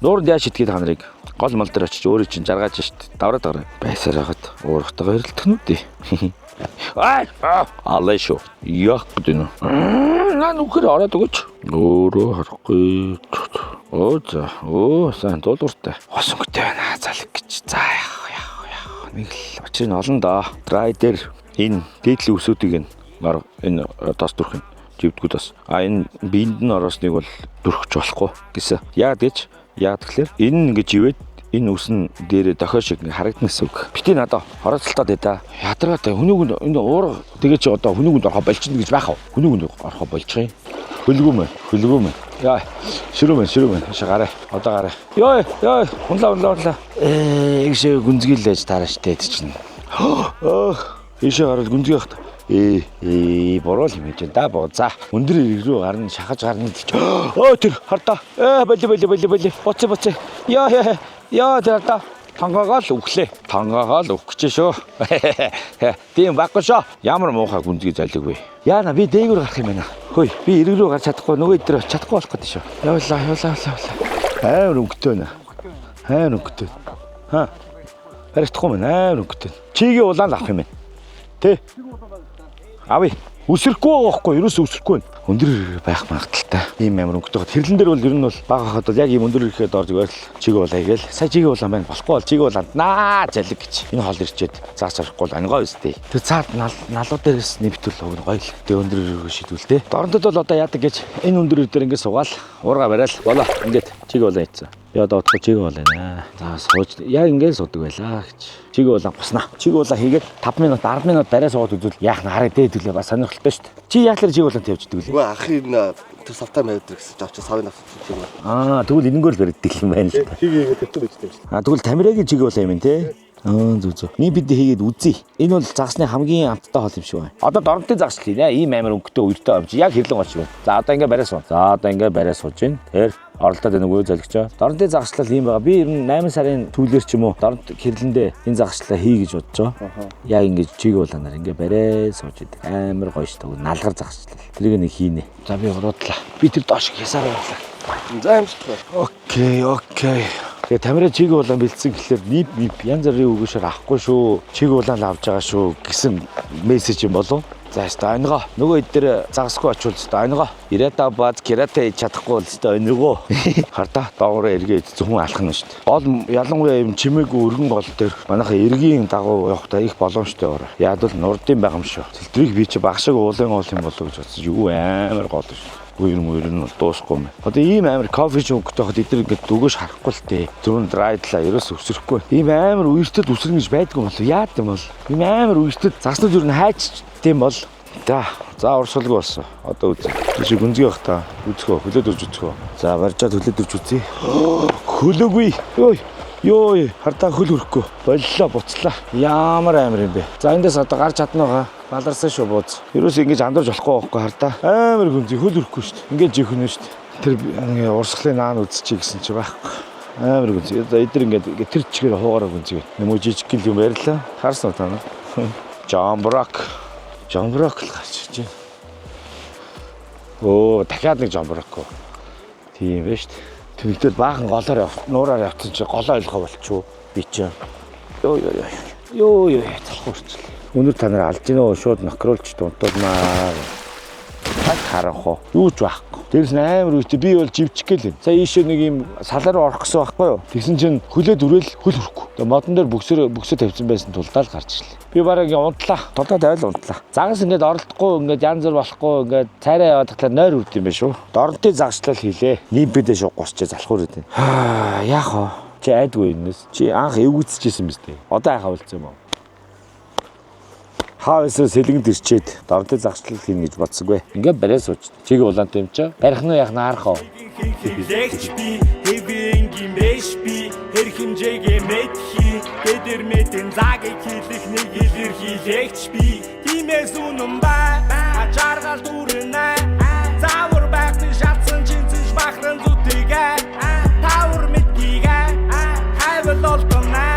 Нуурд яа шидгээд та нарыг гол мал дээр очиж өөрөө чинь жаргаж шít. Давраад байгаа. Байсаар хагаад уурхтайгаа хэрэлдэх нь үү? Ай! Алай шүү. Яах гэдэг нь. Наа нүхэр ороод өгөөч. Өөрөө харахгүй. Оо за. Оо сайн дуулууртай. Хосонготой байна. Залг гэж. За яах. Нэг л очир нь олон доо. Драй дээр энэ дээдлийн үсүүдийг энэ тас дүрх нь живдгүүд бас. Энэ биенд нь ороосныг бол дүрхэж болохгүй гэсэн. Яагаад гэж? Яагаад тэгэхээр энэ ингэж ивээд энэ үсэн дээрээ дохио шиг харагдана гэсэн үг. Бити надаа хорооцолтоод байда. Ядаргаатай хүнүүг энэ уур тэгээ чи одоо хүнүүгэнд орохоо болчихно гэж байх уу? Хүнүүгэнд орохоо болчих юм. Хөлгөөм. Яа. Ширүүмэн. Хаашаа гараа. Одоо гараа. Ёо. Унлаа. Ийшээ гүнзгийлээж таараш тээ чинь. Ийшээ гараад гүнзгий хат. Бороо юм гэж да боо. За. Өндөр ирэг рүү гарна, шахаж гарна гэж. Тэр хардаа. Боли. Боцоо. Яа тэр хардаа. Тангагаал өглөө. Тангагаал өгч шүү. Тийм баггүй шүү. Ямар муухай гүнзгий залиг вэ? Яана би дээгүүр гарах юм байна. Хөөе, би ирэг рүү гарч чадахгүй нөгөө идэр чадахгүй болох гэдэг шүү. Явлаа. Амар өнгөтэй нэ. Амар өнгөтэй. Баригдахгүй мэн амар өнгөтэй. Чигийн улаан авах юм байна. Тэ? Ави. Үсрэхгүй байхгүй, ерөөсөө үсрэхгүй байна. Өндөр байх магадaltaй. Ийм амар өнгөтэй. Хэрлэн дээр бол ер нь бол бага хахад бол яг ийм өндөр ирэхэд орж ивэл чиг улаа гээл. Сая чиг улаан байна. Болохгүй бол чиг улаанд наа залиг гэж. Энэ хоол ирчээд заас орохгүй бол ангой өстэй. Тэр цаад налуу дээрээс нэвтүүл гоё л. Тэ өндөр ирэх шийдвэлтэй. Дорнтод бол одоо яадаг гэж энэ өндөр дээр ингээд суугаал уурга барайл. Болоо ингээд чиг улаан ийцэн. Яа доотго чиг улаана. За сууж яг ингээд суудаг байлаа гэж. Чиг улаан буснаа. Чиг улаан хийгээд 5 минут 10 минут дараа суугаад үзвэл яах нь хараа дээдүүлээ бас сонирхолтой шүү дээ. Чи яахлаар чиг улаан тавьждаг вэ? Ах энэ тэр савтай мэддэг гэсэн ч авчаа савын авчих юм. Тэгвэл энэнгөр л баригддаг юм байна л да. Хийгээд өгдөг байжтэй юм шиг. Тэгвэл Тамирагийн чиг улаан юм те. Зүг. Бид хийгээд үзье. Энэ бол загсны хамгийн амттай хоол юм шиг байна. Одоо дорнтын загс л нэ. Ийм амар өнгөтэй үертэй авч яг хэрлэн гоч юм. За одоо ингээ бариа суу. Сууж гин. Тэр оролдоод байна үгүй залгичаа. Дорнтын загслал ийм байгаа. Би ер нь 8 сарын сүүлээр ч юм уу дорнт хэрлэндээ энэ загслаа хий гэж бодож байгаа. Яг ингээ чиг улаанаар ингээ бариа сууж идэг. Амар гоё шүү дээ. Налгар загслал. Тэрийг нэг хийнэ. За би уруудлаа. Би тэр доош хясаар байлаа. За юмштай. Окей. Тэгээ Тамира чиг улаан бэлдсэн гэхэлэр нип янз бүрийн үгшээр авахгүй шүү. Чиг улаан л авч байгаа шүү гэсэн мессеж юм болов. За яста айнгаа. Нөгөө эдгээр загасгүй очвол яста айнгаа. Ирата баз керата хийж чадахгүй л яста айнгаа. Хардаа доогоор эргээд зөвхөн алах нь шүү дээ. Гол ялангуяа юм чимээгүй өргөн гол дээр манайхаа эргийн дагуу явахдаа их боломжтой ороо. Яг л нурдын байгаа юм шүү. Цэлтрийг би чи багшиг уулын гол юм болов гэж бодсон. Юу амар гол шүү. Үер нь дуусахгүй юм. Одоо ийм амар кофе шоугтой хад эдгээр ингээд дүгөөш харахгүй л тээ. Зүрх драйдлаа ерөөс өсөхгүй. Ийм амар үертэд үсрэн гэж байдгүй болов. Яад юм бол. Ийм амар үертэд заснууд юу н хайч тийм бол За урсгалгүй болсон. Одоо үзье. Тийш гүнзгий бах та. Үзхөө, хөлөөд үрж үзхөө. За барьжаад хөлөөд үрж үзье. Хөлөөгүй. Йой, хардаа хөл хөрөхгүй. Боллоо, буцлаа. Ямар амар юм бэ. За эндээс одоо гарч чадна байгаа. Баларсан шүү бууз. Ерөөс ингэж андуурж болохгүй байхгүй хардаа. Амар гүнзгий хөл хөрөхгүй шүү дээ. Ингэж жихнэ шүү дээ. Тэр ингээ урсгалын наан үзчихье гэсэн чи байхгүй. Амар гүнзгий. Одоо эдэр ингээ тэр чигээр хуугараа гүнзгий. Нэмүү жижиг гэл юм ярьлаа. Харсан уу та нар? Жамбрак л гарч иж байна. Дахиад нэг жамбрак. Тийм байж шүү дээ. Тэгвэл баахан голоор нуураар явсан чи голоо ойлгох болчихоо би чи. Ёо залхуурч. Өнөр та нар алж гинөө шууд макролч дунтуулмаар. Харах юу ч байхгүй. Дээрс амар үүтэй би бол живчих гээл юм. Сая ийшээ нэг юм салаар орох гэсэн байхгүй юу? Тэгсэн чинь хөлөө дүрэл хөл хөрөхгүй. Тэгээ модон дээр бөксөө тавьсан байсан тулдаа л гарч ирлээ. Би бараг унтлаа. Толгой тавиал унтлаа. Загас ингээд оролдохгүй ингээд янз бүр болохгүй ингээд цайраа яваад тахлаар нойр үрд юм байна шүү. Дорнтын загслал хийлээ. Нимпэдэ шууд гусчээ залхуур идэв. Яах вэ? Чи айдгүй юмнес. Чи анх эвгүцчихсэн биз дээ. Одоо яхаа болцсон юм уу? Хаавсаа сэлгэнд ирчээд дорнтын загслал хийнэ гэж бодсонгүй. Ингээд барай сууч. Чиг улаантай юм чаа. Барих нь яах нь харах уу? Хэлэгч би хэвэнгийн бэш би хэр хэмжээгээ мэдхий гэдэр мэдэн загийг хэлэх нэг илэрхийлэгч би тиймээс үнэн бай ачааргал дүрнэ заавар байхны шатсан чинцэж бахран зүтгээ тавар мэдгийгээ хайвал олдонэ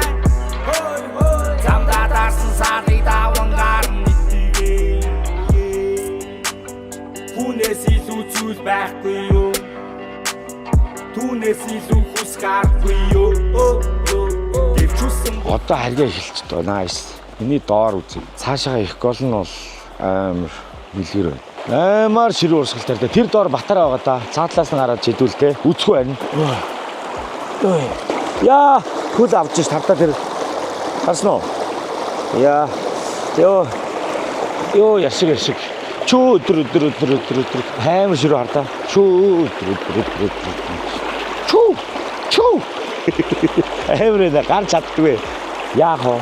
замдаа дарсан сарыг даван гарна итгээ хүнээс илүү зүйл байхгүй юу Түүнээс илүү хүс гарахгүй юу. Гэвчүүлсэн одоо харьяа эхэлчихдэг. Nice. Миний доор үзье. Цаашаа их гол нь бол амар нэлгэр байна. Амар ширүү урсгалтай. Тэр доор батараа байгаа да. Цаатлаас нь гараад жидүүлтэй. Үзэхгүй байна. Яа, хөл авч ш тавтаа тэр. Харсан уу? Яа. Йоо яшиг. Чөө өдөр амар ширүү хардаа. Чөө өдөр. Чүү. Эврээ гарч чаддгүй. Яах вэ?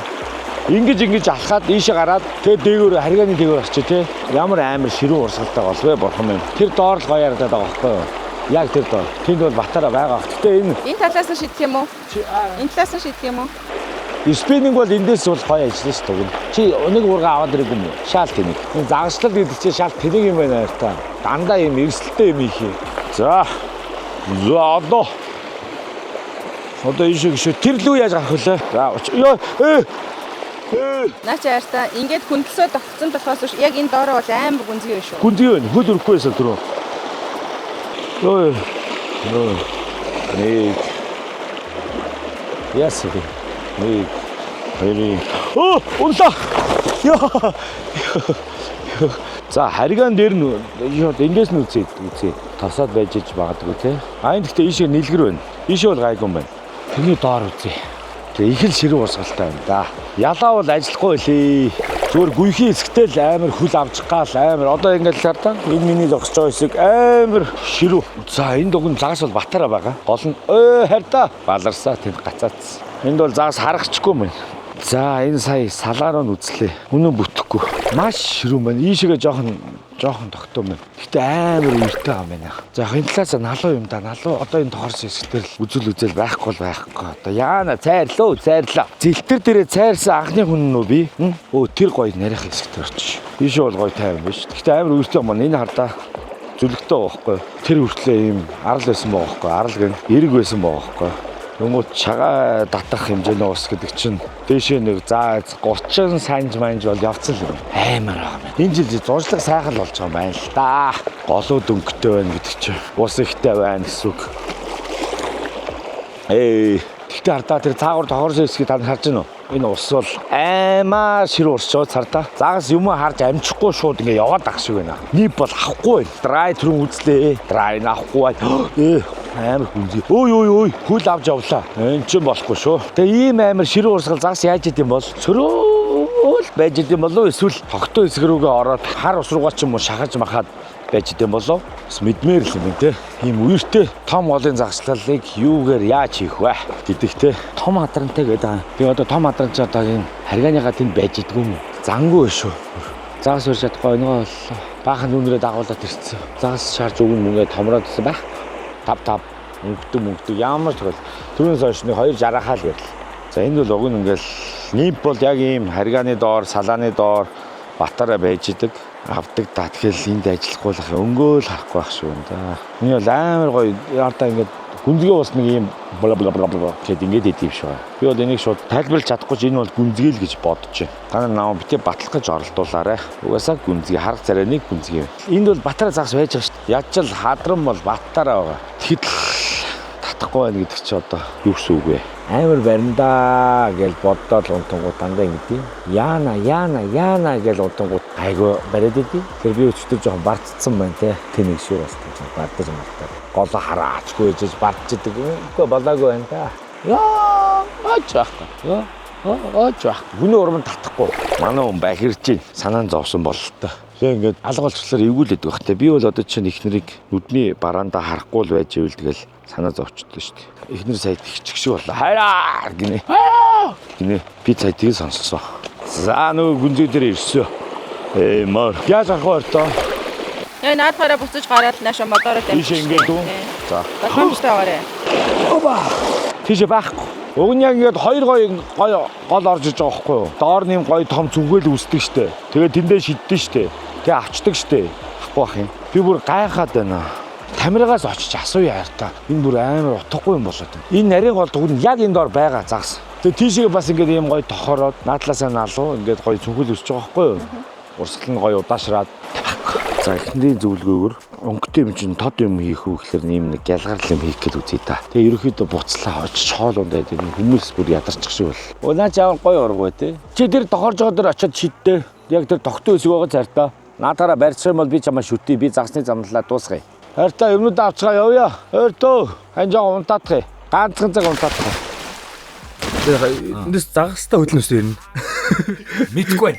Ингэж алхаад ийшээ гараад тэгээ дээгүүр харьяаны дээгүүр очиж тий. Ямар амар ширүүн урсгалтай болвэ бурхан минь. Тэр доор л гоё яриад байгаа байхгүй юу? Яг тэр доор. Тэнд бол батараа байгаа. Гэтэ энэ талаас нь шидэх юм уу? Энэ талаас нь шидэх юм уу? Спиннинг бол эндээс бол гоё ажиллаж шүү дээ. Чи нэг ургаа аваад ирэх юм уу? Шаал тэнийг. Энэ загшлал гэдэг чинь шаал тэнийг юм байна та. Дандаа юм эрсдэлтэй юм их. За одоо ийшээ гişээ тэр лүү яаж гарах вүлээ? Наач яартаа ингээд хүндлсөө тогтсон болохоос биш яг энэ доороо бол амар гүнзгий байна шүү. Гүнзгий байна. Хөл өрөхгүй байсан түрүү. Яс. Унлаа. За харьгаан дээр нь эндээс нь үзье. Тасаад байж иж магадгүй те. Энд гэхдээ ийшээ нэлгэр байна. Ийшээ бол гайгүй байна. Тэрний доор үзье. Тэгээ их л ширүү урсгалтай байна да. Ялаа бол ажиллахгүй лээ. Зүгээр гүйхийн хэсэгтэй л амар хөл авчих гал амар. Одоо ингээд л хардаа энэ миний зогсож байгаа хэсэг амар ширүү. За энэ дугуй загас бол батараа байгаа. Гол нь харьдаа баларсаа тэнд гацаацсан. Энд бол загас харахчихгүй мэн. За энэ сая салаараа нь үзлээ. Үнэн бүтэхгүй. Маш ширүүн байна. Ийшээгээ жоохон тогтоом байна. Гэтэ амар үертэй юм байна. За яг энэ талаас налуу юм да. Налуу одоо энэ тоорсон хэсгээр л үзэл байхгүй. Одоо яана цайрлаа. Зэлтэр дээрээ цайрсан анхны хүн нөө би. Тэр гоё нарийнх хэсэгт орчих. Ийшээ бол гоё тайван биш. Гэтэ амар үертэй юм байна. Энэ хардаа зүлэгтэй байхгүй. Тэр хүртлээ ийм арал байсан байхгүй. Арал гэн эрэг байсан байхгүй. Нөгөө чагаа татах хэмжээний ус гэдэг чинь дээшээ нэг за 30 санж манж бол явцсан юм. Амар байгаа юм. Энэ жил зуршлаг сайхан болж байгаа юм байна л да. Голоо дөнгөтэй байна гэдэг чинь ус ихтэй байна гэсэн үг. Тэгтээ хардаа тэр цаагуур тохорсон хэсгийг тань харж байна уу? Энэ ус бол аймаа ширүү урсчод цартаа. Загас юм харж амжихгүй шууд ингээ яваад ах шиг байна. Нип бол авахгүй байна. Драй түрэн үзлээ. Драй авахгүй байна. Амар хүнзий. Ой хөл авч явлаа. Энд ч болохгүй шүү. Тэгээ ийм амар ширүү урсгал загас яаж идэм бол сөрөөл байж идэм болов эсвэл тогтоо хэсэг рүүгээ ороод хар ус руугаа ч юм уу шахаж махаад байж идэм болов. Бас мэдмээр л юм те. Ийм үертэй том голын загслалыг юугаар яаж хийх вэ гэдэг те. Том хадрантай гэдэг. Би одоо том хадранч одоо энэ харьгааныгаа тэнд байж идэггүй юм. Зангүй шүү. Загас өрж чадахгүй нөгөө боллоо. Баахан нүнрээ дагуулаад ирсэн. Загас шаарж өгөн мөнгө томроод ирсэн байх. Тав мөнгөдөг ямар ч бол түрүүнээс хойш нэг 2 жарахаа л ярил. За энэ бол уг нь ингээл нимп бол яг ийм харгааны доор, салааны доор батараа байж идэг. Авдаг та тэгэхээр энд ажиллахгүй л өнгөөл харахгүй байх шүү энэ да. Энэ бол амар гоё яартаа ингээд гүнзгий бас нэг ийм бла гэд ингээд идэв шүү. Би бол энийг шууд тайлбарлаж чадахгүй ч энэ бол гүнзгий л гэж бодож байна. Та нар намайг битээ батлах гэж оролдуулаарай. Угаасаа гүнзгий харах царай нэг гүнзгий байна. Энд бол батараа загас байж байгаа шүү. Яаж ч хадран бол батараа байгаа. Тэгэхэд татахгүй байна гэдэг чи одоо юу гэсэн үг вэ? Амар баримдаа гэж боддоод унтангууд дандаа ингэдэг. Яана гэж унтангууд айгаа бариад идэв. Тэр би өчтөр жоохон бартцсан байна те. Тэнийг шүү бас бардаж мартаа. Голоо хараачгүй гэж бартчихдаг. Үгүй болоогүй байна та. Яа. Хүний урам татахгүй. Манай хүн бахирж чинь санаан зовсон бололтой. Тэгээ ингээд алга болчихлоор эвгүүлээд байх те. Би бол одоо чинь ихнэрийг нүдний бараандаа харахгүй л байж ивэл тэгэл санаа зовчтой шүү дээ. Эхнэр сая тэгчих шиг боллоо. Хайраа гинэ. Гинэ. Би сая тийг сонссон. За нөгөө гүнзгий дээр ирсэн. Мөр. Яаж авах вэ тоо? Яа наадахаараа буцаж гараад наашаа модороо тавьчих. Тийш ингээд үү? За. Боломжтой байгаарэ. Оба. Тийш байхгүй. Уг нь яг ингээд 2 гоё гол орж иж байгаа байхгүй юу? Доор нэм гоё том зүгэл үсдэг штэ. Тэгээ тэндээ шиддэн штэ. Тэгээ авчдаг штэ. Ахгүй бах юм. Би бүр гайхаад байна. Тамирагаас очиж асууя хайртаа. Энэ бүр амар утгагүй юм болоод байна. Энэ нарийн гол дугуй нь яг энэ доор байгаа загас. Тэгээ тийшээ бас ингээд ийм гоё тохороод наадлаасаа наалуу ингээд гоё зүгэл үсэж байгаа байхгүй юу? Урсгал нь гоё удаашраад. За эхнэрийн зөвлгөөгөр өнгөтэй юм чинь тод юм хийх үү гэхээр нэм нэг гялгарл юм хийх гэж үзье та. Тэгээ ерөөхдөө буцлаа очиж хоол ундаа гэдэг хүмүүс бүр ядарчих шиг бол. Наач аваа гоё ураг бай те. Чи тэр тохорж байгаа дээр очиод шиддээ. Яг тэр тогтсон өсөг байгаа цартаа. Наатаараа барьчих юм бол би чамаа шүтээ. Би загсны замлаа дуусгая. Хайртаа юмнууд авцгаа явъя. Ойртоо. Ханжаа унтаадах. Ганцхан цаг унтаадах. Эндээс загастай хөдлөнөстэй ирнэ. Мэдгүй.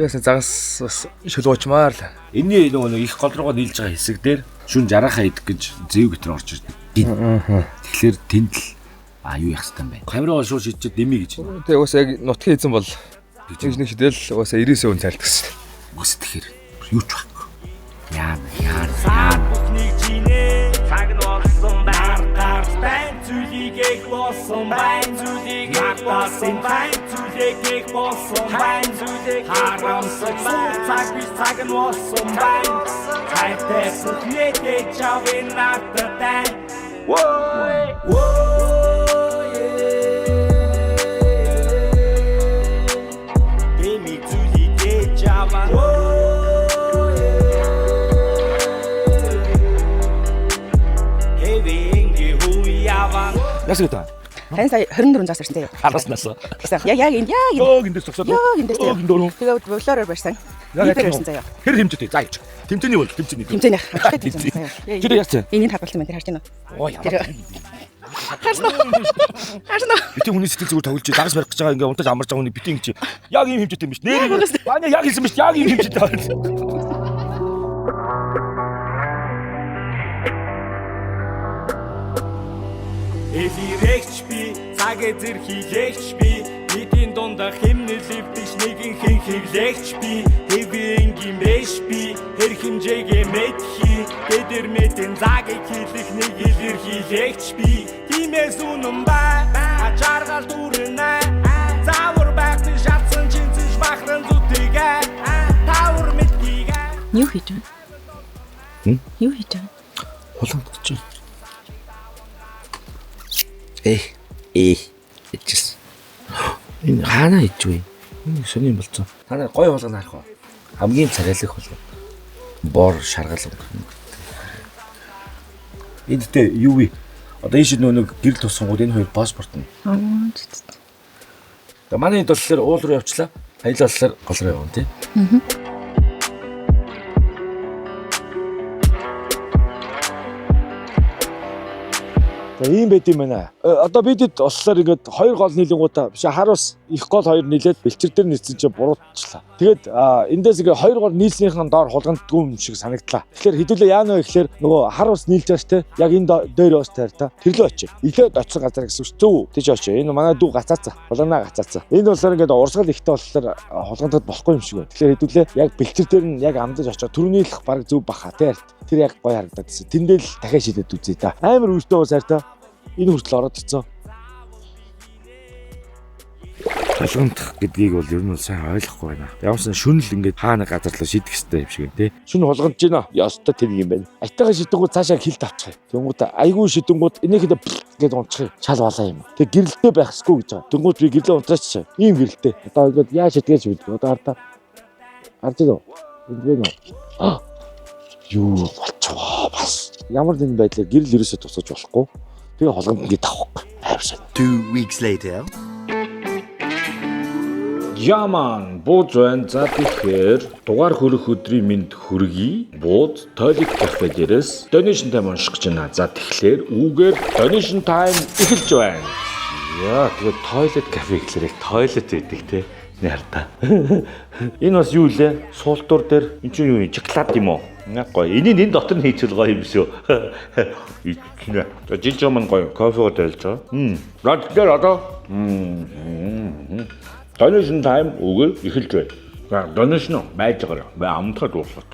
Яасан загас бас шөлгөчмаар л. Энийний нөгөө их гол руугаа нийлж байгаа хэсэг дээр шүн жарахаа идэх гэж зэв гитэр орж ирдэг. Тэгэхээр тэнд л юу яах хэвтан бэ? Камераа шууд шидчихэд дэмий гэж. Тэгээ угаасаа яг нутгийн эзэн бол нэг шидэл угаасаа 90 сая цайлт гэсэн. Үс тэгэхээр юу ч байхгүй. Яа. Нэг чинээ цаг нь болсон гар байн зүйлийг их болсон байн зүйлийг хатсан байн зүйлийг их болсон байн зүйлийг харамсаж цаг биш цаг нь болсон байн хайтай бүхнээтэй чавын наттай Эми зүйлийг чаваа Яс гэдэг. Тань сая 24 заас ирсэн заяа. Хараснаас. Тэгсэн. Яг энд. Эндээс зогсоод. Эндээс. Тэгээд боглороор барьсан. Нипер ирсэн заяа. Тэр хэмжээтэй. За ич. Тэмцээний бол тэмцээний. Тэмцээнийх. Тэр яасан? Энийг хадгалсан байна. Тэр харж байна уу? Харснаа. Битэн хүний сэтгэл зүгээр тоглож дагас барих гэж байгаа ингээ унтаж амарч байгаа хүний битэн гэж. Яг ийм хэмжээтэй юм биш. Нэр. Баана яг хэлсэн биш. Яг ийм хэмжээтэй байна. Элирэгч би, цаг эзэр хийлэгч би, бидний дундаа хэмнэл ливдэж нэгэн хэвлэгч би, хэвэн гимрэш би, хэр хэмжээгээ мэдхий, тэдэр мэдэн цагийг хийлэх нэг элэр хийлэгч би, тиймээс үнэн бай, ачааргал дүүрнэ, заавар байхны шатсан чинцэж бахран зүтэйгээ, тавар мэдхийгээ. Юу хийж байна? Юу хийж байна? Хуламдчих. Ичээс. Энэ хаана ичвэ? Энэ сони болцсон. Та нар гой болгоно харах уу? Хамгийн царайлах болгоо. Бор шаргал. Эндтэй юу вэ? Одоо энэ шиг нэг гэрэл тусангууд энэ хоёр паспорт нь. Тэгээ манай энд болохоор уул руу явчлаа. Аялал болохоор гол руу явна тий. Ийм байд юм байна. Одоо бидэд болохоор ингээд 2 гол нийлэнгуудаа биш харуус их гол 2 нийлээд бэлчэр дээр нийцсэн чинь буруутчлаа. Тэгээд эндээс ингээ 2 гол нийлснийхэн доор хулганддгүй юм шиг санагдлаа. Тэгэхээр хэдүүлээ яана вэ гэхээр нөгөө харуус нийлж байгаа штэ. Яг энэ дээр оос таар та. Тэрлөө очив. Илээд очсон газар гэсэн үг зөв. Тийж очив. Энэ манай дүү гацаацаа. Улаанаа гацаацаа. Энэ болохоор ингээ урсгал ихтэй болохоор хулгандад болохгүй юм шиг байна. Тэгэхээр хэдүүлээ яг бэлчэр дээр нь яг амдаж очиж түрүүнийх баг зөв баха тий. Тэр яг гоё харагдаад байсан. Тэндэл дахиад шидэд үзье та. Амар үртэй уус хайртай. Энэ хүртэл ороод ирсэн. Толгомдох гэдгийг бол ер нь сайн ойлгохгүй байна. Явсан шүнэл ингээд хаана газарлаа шидэх хэрэгтэй юм шиг юм тий. Шүн хулгамж байна. Ёстой тэр юм байна. Айтайгаа шидэнгүүд цаашаа хилд авчих. Тэнгүүд айгүй шидэнгүүд энийхэд гээд унчих. Шал балаа юм. Тэг гэрэлтэй байх хэсгүй гэж байгаа. Тэнгүүд би гэрлээ унтраач. Ийм гэрэлтэй. Одоо ингээд яаж шидгээж үү? Одоо ардаа. Арж идэ. Энд байна уу? Юу болчихвоо бас. Ямар нэгэн байдлаар гэрэл ерөөсөө тусаж болохгүй. Тэгээ холгонд ингээд тавах. Хайрсан. 2 weeks later. Яман буузвэн за тэгэхээр дугаар хөрөх өдрийн мэнд хүргэе. Бууд тойлет кафе дээрээс donation time унших гэж байна. За тэгэхээр үүгээр donation time эхэлж байна. Яа тэгээд тойлет кафе гэхлээр яг тойлет байдаг те. Нэрта. Энэ бас юу лээ? Суултуур дээр эн чинь юу юм? Шоколад юм уу? Яг гоё. Энийг энэ дотор нь хийчихэл гоё юм шүү. Ичнэ. За жижигман гоё кофе өдөлж байгаа. Тэгэхээр одоо donation time үгээр эхэлж байна. За donation байж байгаа. Амтхад дуусах.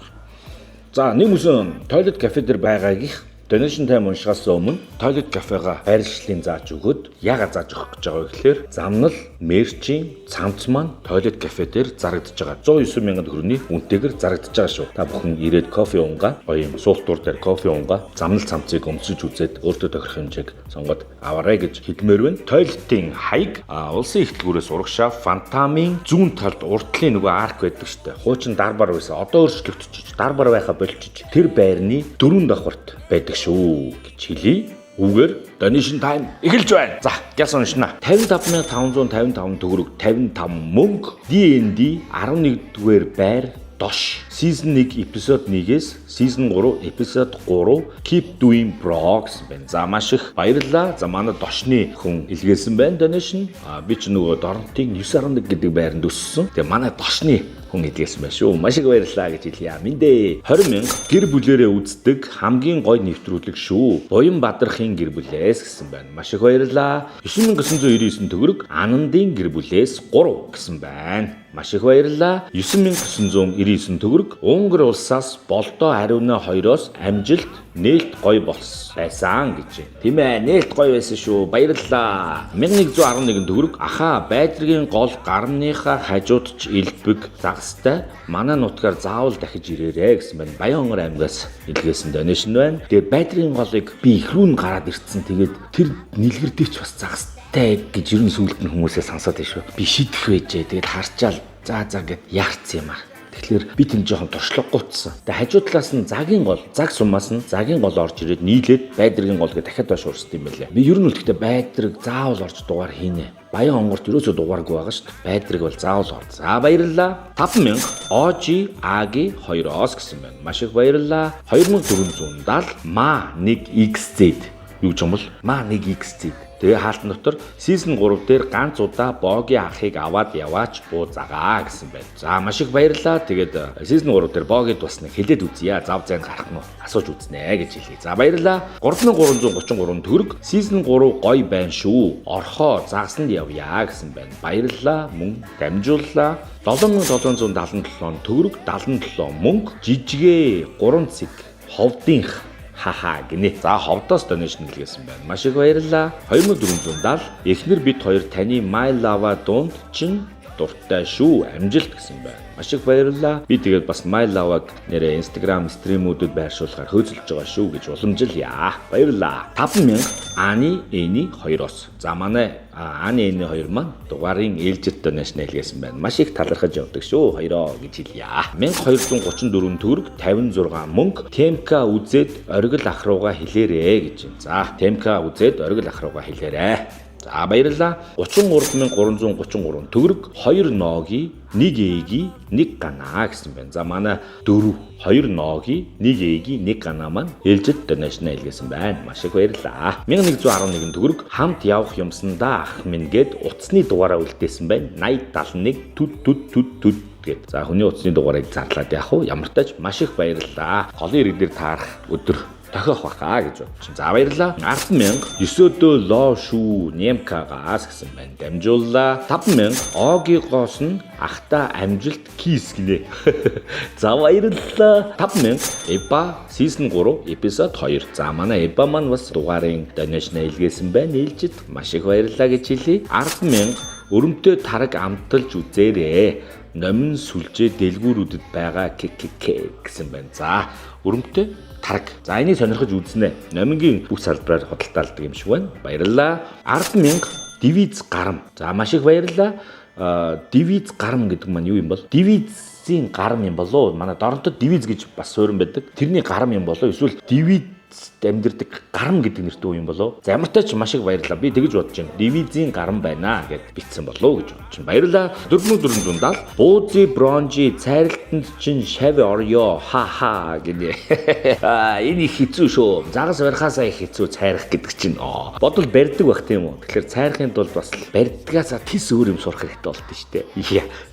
За нэг үсэн toilet cafe дээр байгаагийнх donation time уншихаас өмнө toilet cafe-га байршлын зааж өгöd яагаад зааж өгөх гэж байгаа вэ гэхээр замнал мерчийн цамц маань toilet cafe дээр зарагдаж байгаа 109 мянган төгрөгийн үнэтэйгээр зарагдаж байгаа шүү. Та бүхэн ирээд кофе унгаа, гоё юм суултуур дээр кофе унгаа, замнал цамцыг өмсөж үзээд өөртөө тохирох хэмжээг сонгоод аваарай гэж хэлмээр байна. Toilet-ийн хаяг улсын их дэлгүүрээс урагшаа Фантамын зүүн талд уртлын нөгөө арк байдаг шүү дээ. Хуучин дарбар байсан. Одоо өөрчлөгдөж дарбар байхаа болчих. Тэр байрны дөрөв давхарт байдаг шүү гэж хэлье. Үүгээр donation time эхэлж байна. За, гяс уншина. 55,555 төгрөг 55 мөнгө D&D 11-р байр дош. Season 1 episode 1-ээс Season 3 episode 3 Keep Doing Brogs байна. За маш их баярлалаа. За манай дошны хүн илгээсэн байна donation. Би ч нөгөө Доронтын 911 гэдэг байранд өссөн. Тэгээ манай дошны хүн илгээсэн байна шүү. Маш их баярлалаа гэж хэлье. Миндээ 20 мянга гэр бүлэрээ үздэг хамгийн гоё нэвтрүүлэг шүү. Буян Бадрахын гэр бүлээс гэсэн байна. Маш их баярлалаа. 9999 төгрөг Анандын гэр бүлээс 3 гэсэн байна. Маш их баярлалаа. 9999 төгрөг Унгар улсаас Болдоо Ариуна 2-оос амжилт нээлт гоё байсан гэж. Тийм ээ, нээлт гоё байсан шүү. Баярлалаа. 1111 төгрөг аха байдргийн гол гармныхаа хажууд ч элбэг загастай манай нутгаар заавал дахиж ирээрэй гэсэн байна. Баянгор аймгаас илгээсэн donation байна. Тэгээ байдргийн голыг би их рүү гараад ирсэн. Тэгээд тэр нэлгэрдээч бас загастай гэж ер нь сүулт нь хүмүүсээ сонсоод байна шүү. Би шидэх байжээ. Тэгээд харчаал за гэд яарсан юм аа. Тэгэхээр би тэнд жоохон туршлагагүйцсан. Тэгээ хажуу талаас нь загийн гол, цаг сумаас нь загийн гол орж ирээд нийлээд байдргийн гол гэ дахиад доош урсдаг юм байлаа. Би ер нь л гэхдээ байдрыг заавал орж дугаар хийнэ. Баян онгорт ерөөсөө дугааргүй байгаа шүү дээ. Байдрыг бол заавал ор. За баярлалаа. 5000 OG AG 2-оос гэсэн байна. Маш их баярлалаа. 2470 MA 1XZ юу ч юм бол MA 1XZ. Тэгээ хаалтан дотор season 3 дээр ганц удаа Богийн ахыг аваад яваач буу загаа гэсэн байна. За маш их баярлалаа. Тэгээд season 3 дээр Богийн тусныг хэлээд үзье. Зав зайд гарах нь асууж үзнэ гэж хэлье. За баярлалаа. 3333 төгрөг season 3 гоё байна шүү. Орхоо загсанд явъя гэсэн байна. Баярлалаа. Мөн дамжууллаа. 7777 төгрөг 77 мөнгө жижигэ 3 цэг ховдынх хаха гинэ. За ховдоос donation хийлгэсэн байна. Маш их баярлалаа. 2470 эхнэр бид хоёр таны My Lava дунд чин дуртай шүү. Амжилт гэсэн байна. Маш их баярлалаа. Би тэгээд бас My Lava-г нэрээ Instagram стримүүдүүд байршуулахаар хөөцөлж байгаа шүү гэж уламжилъя. Баярлалаа. 5000 Ани Эни 2-оос. За манай Ани Эни 2 маань дугаарын ээлжит donation хийлгэсэн байна. Маш их талархаж явдаг шүү. Хоёроо гэж хэлье. 1234 төгрөг 56 мөнгө Темка үзээд оргил ах руугаа хэлээрээ гэж. За Темка үзээд оргил ах руугаа хэлээрээ. За баярлалаа. 33333 төгрөг 2 ноги 1 эги 1 ганаа гэсэн байна. За манай 4 2 ноги 1 эги 1 ганаа маань ээлжид донешн илгээсэн байна. Маш их баярлалаа. 1111 төгрөг хамт явах юмсандаа ах минь гэд утасны дугаараа үлдээсэн байна. 8071 түт гэд. За хүний утасны дугаарыг зарлаад явах уу? Ямар тач маш их баярлалаа. Голын ирэг дээр таарах өдөр тохиох баха гэж бодчих. За баярлалаа. 10,000 9-өөдөө лоо шүү Немкагаас гэсэн байна. Дамжууллаа. 5,000 Огигоос нь ахта амжилт кис гинэ. За баярлалаа. 5,000 Эба season 3 episode 2. За манай Эба маань бас дугаарын донешн илгээсэн байна. Ээлжид маш их баярлалаа гэж хэлье. 10,000 өрөмтөө тараг амталж үзээрэй. Номин сүлжээ дэлгүүрүүдэд байгаа гэсэн байна. За өрөмтөө тараг. За энийг сонирхож үзнэ. Номингийн бүх салбараар хөдөлтаалдаг юм шиг байна. Баярлалаа. 10,000 девиз гарам. За маш их баярлалаа. Девиз гарам гэдэг маань юу юм бол? Девизийн гарам юм болоо. Манай доронтод девиз гэж бас суурин байдаг. Тэрний гарам юм болоо. Эсвэл девиз амьдэрдэг гарам гэдэг нэртэй юм болоо. За ямар ч маш их баярлалаа. Би тэгэж бодож байна. Девизийн гарам байна гэд бичсэн болоо гэж бодож байна. Баярлалаа. 4470 буузи бронжи цайралтанд чинь шав орё. Ха гинэ. Энэ их хэцүү шүү. Загас барихаасаа их хэцүү цайрах гэдэг чинь. Бодвол барьдаг байх тийм үү. Тэгэхээр цайрахын тулд бас барьдгаасаа тис өөр юм сурах хэрэгтэй болт нь штэ.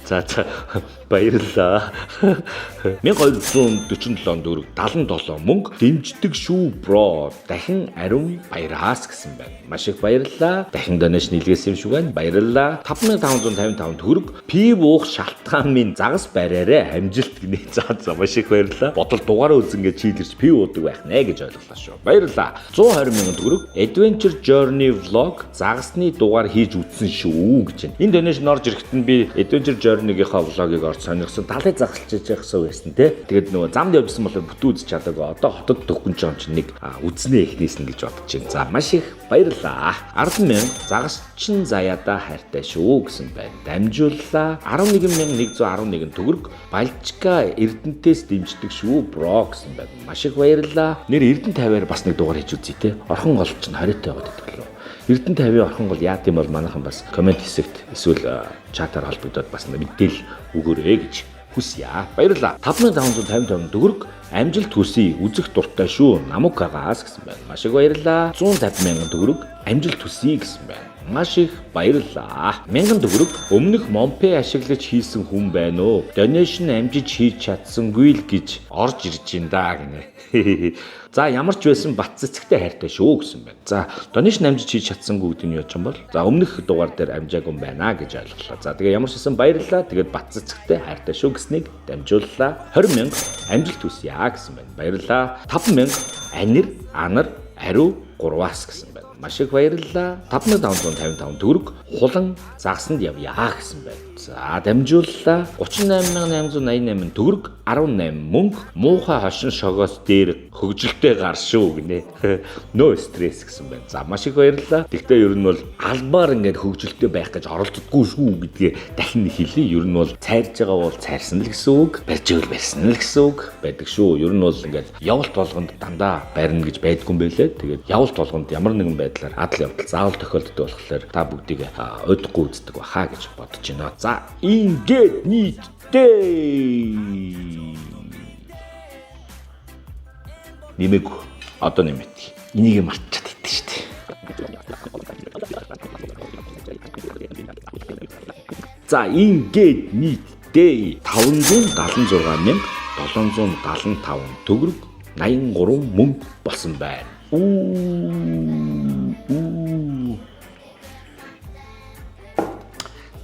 За баярлалаа. 1247 төгрөг 77 мөнгө дэмждэг шүү бро. Дахин ариун баяраас гэсэн байна. Маш их баярлалаа. Дахин донешн илгээсэн юм шиг байна. Баярлалаа. 5555 төгрөг пив уух шалтгаан минь загас бариараа амжилт гинэ. За маш их баярлалаа. Бодол дугаараа үзэнгээ чийлэрч пив уудаг байх нэ гэж ойлголоо шүү. Баярлалаа. 120,000 төгрөг Adventure Journey Vlog загасны дугаар хийж үзсэн шүү гэж байна. Энэ донешн орж ирэхэд нь би Adventure Journey-гийнхаа влогийг орж сонирхсон. Талыг загалчиж явахсан байсан те. Тэгээд нөгөө замд явсан бол бүтэн үзэж чадаагүй. Одоо хотод төгөн ч юм чинь нэг үзнэ ихнээс нь гэж бодож байна. За маш их баярлалаа. 10,000 загасчин заяада хайртай шүү гэсэн байна. Дамжууллаа. 11,111 төгрөг Балчка Эрдэнтээс дэмждэг шүү бро гэсэн байна. Маш их баярлалаа. Нэр Эрдэнэ 50-аар бас нэг дугаар хийж үзье те. Орхон гол чинь хориотой яваад байдаг лөө. Эрдэнэ 50-ийн орхон гол яа гэм бол манайхан бас комент хэсэгт эсвэл чатаар холбогдоод бас мэдээлэл өгөөрэй гэж хүсье. Баярлалаа. 5555 төгрөг амжилт хүсье. Үзэх дуртай шүү. Намукагаас гэсэн байна. Маш их баярлалаа. 150,000 төгрөг амжилт хүсье гэсэн байна. Маш их баярлалаа. 1000 төгрөг өмнөх Монпе ашиглаж хийсэн хүн байна уу? Донешн амжиж хийж чадсангүй л гэж орж ирж ин да гинэ. За ямар ч байсан бат цэцэгтэй хайртай шүү гэсэн байна. За донешн амжиж хийж чадсангүй гэдэг нь юу ч юм бол за өмнөх дугаар дээр амжаагүй юм байна гэж ойлголоо. За тэгээ ямар ч байсан баярлалаа. Тэгээд бат цэцэгтэй хайртай шүү гэснийг дамжууллаа. 20,000 амжилт хүсье гэсэн байна. Баярлалаа. 5,000 анир анар ариу 3-аас гэсэн байна. Маш их баярлалаа. 5555 төгрөг хулан загсанд явъя гэсэн байна. За дамжууллаа. 38,888 төгрөг 18 мөнгө муухай хошин шогоос дээр хөгжилтэй гар шүү гинэ. No stress гэсэн байна. За маш их баярлалаа. Тэгтээ ер нь бол албаар ингээд хөгжилтэй байх гэж оролддоггүй шүү гэдгээ дахин хэлье. Ер нь бол цайрж байгаа бол цайрсан л гэсэн үг, барьж ивэл барьсан л гэсэн үг байдаг шүү. Ер нь бол ингээд явалт болгонд дандаа барина гэж байдгүй юм байлээ. Тэгээд явалт болгонд ямар нэгэн байдлаар адал явдал заавал тохиолддог болохоор та бүгдийг ойдохгүй үздэг баха гэж бодож байна. За ингээд нийтдээ нэмэг одоо нэмэт. Энийг мартчихад идэв шүү дээ. За ингээд нийтдээ 576,775 төгрөг 83 мөнгө болсон байна.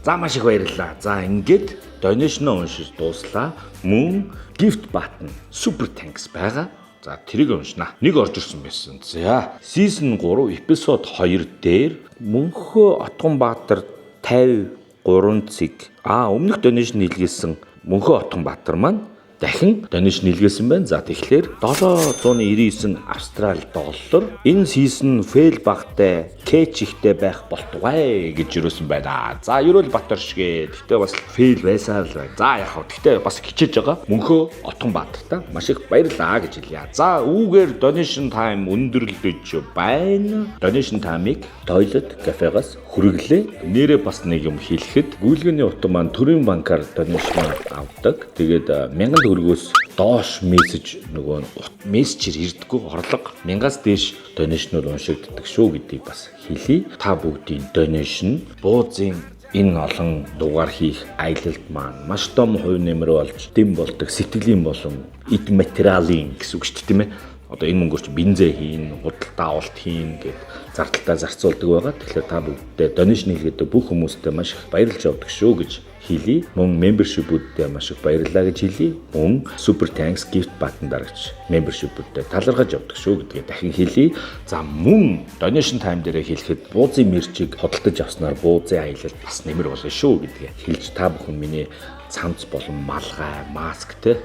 За маш их баярлалаа. За ингээд донешн уншиж дууслаа. Мөн gift button super thanks байгаа. За тэрийг уншнаа. Нэг орж ирсэн байсан. За season 3 episode 2 дээр Мөнхөө Отгонбаатар 53 цэг өмнөх донешн хийлгээсэн Мөнхөө Отгонбаатар маань дахин дониш нийлгээсэн байна. За тэгэхээр 799 австрали доллар энэ сизон фейл багтай кэч ихтэй байх болтугай гэж юусэн байна. За ерөөл Батар шигээ. Гэтэ бас фейл байсан л байна. За яах вэ? Гэтэ бас хичээж байгаа. Мөнхөө Отгон Баатартай маш их баярлаа гэж хэлье. За үүгээр donation time өндөрлөж байна. Donation time-ыг Toilet Cafe-гаас хүргэлээ. Нэрээ бас нэг юм хэлэхэд гүйлгэний утга маань төрийн банкар donation авдаг. Тэгээд 1000 төгрөгөөс доош мессеж нөгөө мессежээр ирдэггүй орлого 1000-аас дээш donation-ууд уншигддаг шүү гэдгийг бас хэлье. Та бүгдийн donation буузын энэ олон дугаар хийх аялалд маань маш том хувь нэмэр болж дэм болдог сэтгэлийн болон эд материалын гэсэн үг шүү дээ тийм ээ. Одоо энэ мөнгөөр чи бензин хийн, худалдаа авалт хийн гэд зардалтаа зарцуулдаг байгаа. Тэгэхээр та бүгдээ donation хийгээд бүх хүмүүстээ маш их баярлж явдаг шүү гэж хэлье. Мөн membership-үүдтэй маш их баярлалаа гэж хэлье. Мөн super thanks gift button дарагч membership-үүдтэй талархаж явдаг шүү гэдгээ дахин хэлье. За мөн donation time дээрээ хэлэхэд буузын мэрчийг хөдөлтөж авснаар буузын аялалд бас нэмэр болно шүү гэдгээ хэлж та бүхэн миний цамц болон малгай, маск те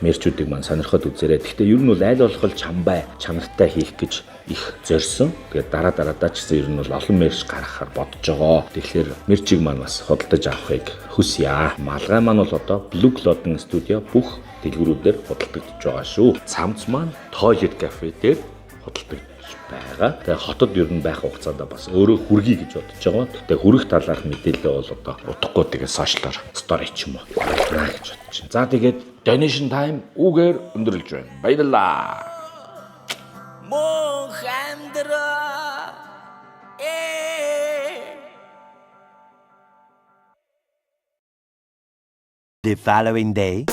мерчүүдийг маань сонирхоод үзээрэй. Гэхдээ ер нь бол аль болох чамбай, чанартай хийх гэж их зорьсон. Тэгээд дараадаа ч гэсэн ер нь бол олон мерч гаргахаар бодож байгаа. Тэгэхээр мерчийг маань бас худалдаж авахыг хүсье. Малгай маань бол одоо Blue Clothing Studio бүх дэлгүүрүүдээр худалдагдж байгаа шүү. Цамц маань Toilet Cafe дээр худалдагдж байгаа. Тэгээ хотод ер нь байх хугацаанд бас өөрөө хүргэе гэж бодож байгаа. Гэхдээ хүрэх талаарх мэдээлэл бол одоо утгагүй тэгээ сошиалаар стори ч юм уу гаргана гэж бодож байна. За тэгээд donation time үгээр өндөрлөж байна. Баярлалаа. Мохандра The following day.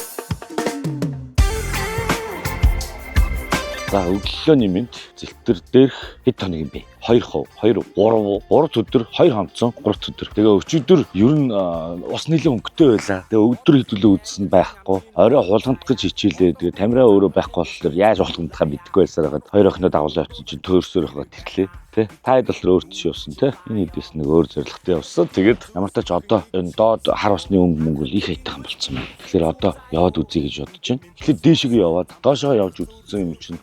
За өглөөний мэд зэлтэр дээрх хэд хоног юм бэ? 2%, 2, 3 өдөр 2 хонцсон 3 өдөр. Тэгээ өчигдөр ер нь ус нэлийн өнгөтэй байлаа. Тэгээ өдөр хэдүүлээ үзсэн байхгүй. Орой хулгамдах гэж хичээлээ. Тэгээ тамираа өөрөө байхгүй болохоор яаж хулгамдахаа мэдэхгүй байсаар хагаад 2 охиноо дагуулж авчих чинь төөрсөөр хагаад тэрлээ. Тэ та хэд бол өөрт чи явсан те. Энэ хэдээс нэг өөр зорилготой явсан. Тэгээд ямар ч тач одоо энэ доод хар усны өнгө мөнгө их айтайхан болцсон байна. Тэгэхээр одоо яваад үзье гэж бодож байна. Тэгэхээр дээшээ яваад доошоо явж үзсэн юм чинь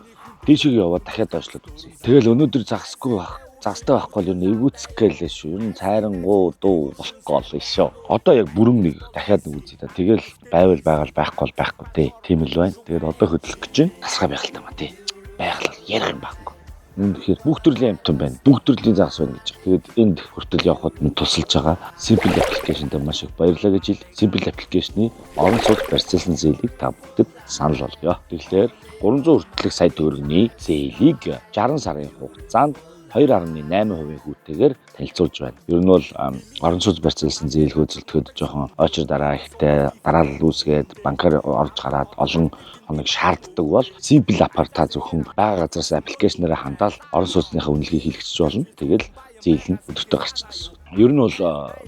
дээшээ яваад дахиад доошлоод үзье. Тэгэл өнөөдөр загсгүй байх. Загстай байхгүй л эвгүүцэх гэлээ шүү. Ер нь цайрангуу дуу болохгүй л шүү. Одоо яг бүрэн нэг дахиад нэг үзье та. Тэгэл байвал байгаал байхгүй л байхгүй дээ. Тийм л байна. Тэгээд одоо хөдлөх гэж байна. Тасгаа байх л таа тий. Байгалал ярих юм байхгүй. Тэгэхээр бүх төрлийн амтан байна. Бүх төрлийн загас байна гэж. Тэгээд энд хүртэл явхад нь тусалж байгаа Simple application-д маш их баярлалаа гэж хэл. Simple application-ны орон сууц барьцаалсан зээлийг та бүхэнд санал болгоё. Тэгэхээр 300 хүртэлх сая төгрөгийн зээлийг 60 сарын хугацаанд 2.8% хүүтэйгээр танилцуулж байна. Ер нь бол орон сууц барьцаалсан зээл хөөцөлдөхөд жоохон очир дараа ихтэй дараалал үүсгээд банкар орж гараад олон хоног шаарддаг бол Simple App-аар та зөвхөн байгаа газраас аппликейшнаараа хандаал орон сууцныхаа үнэлгийг хийлгэж болно. Тэгэл зээл нь өдөртөө гарчна гэсэн. Ер нь бол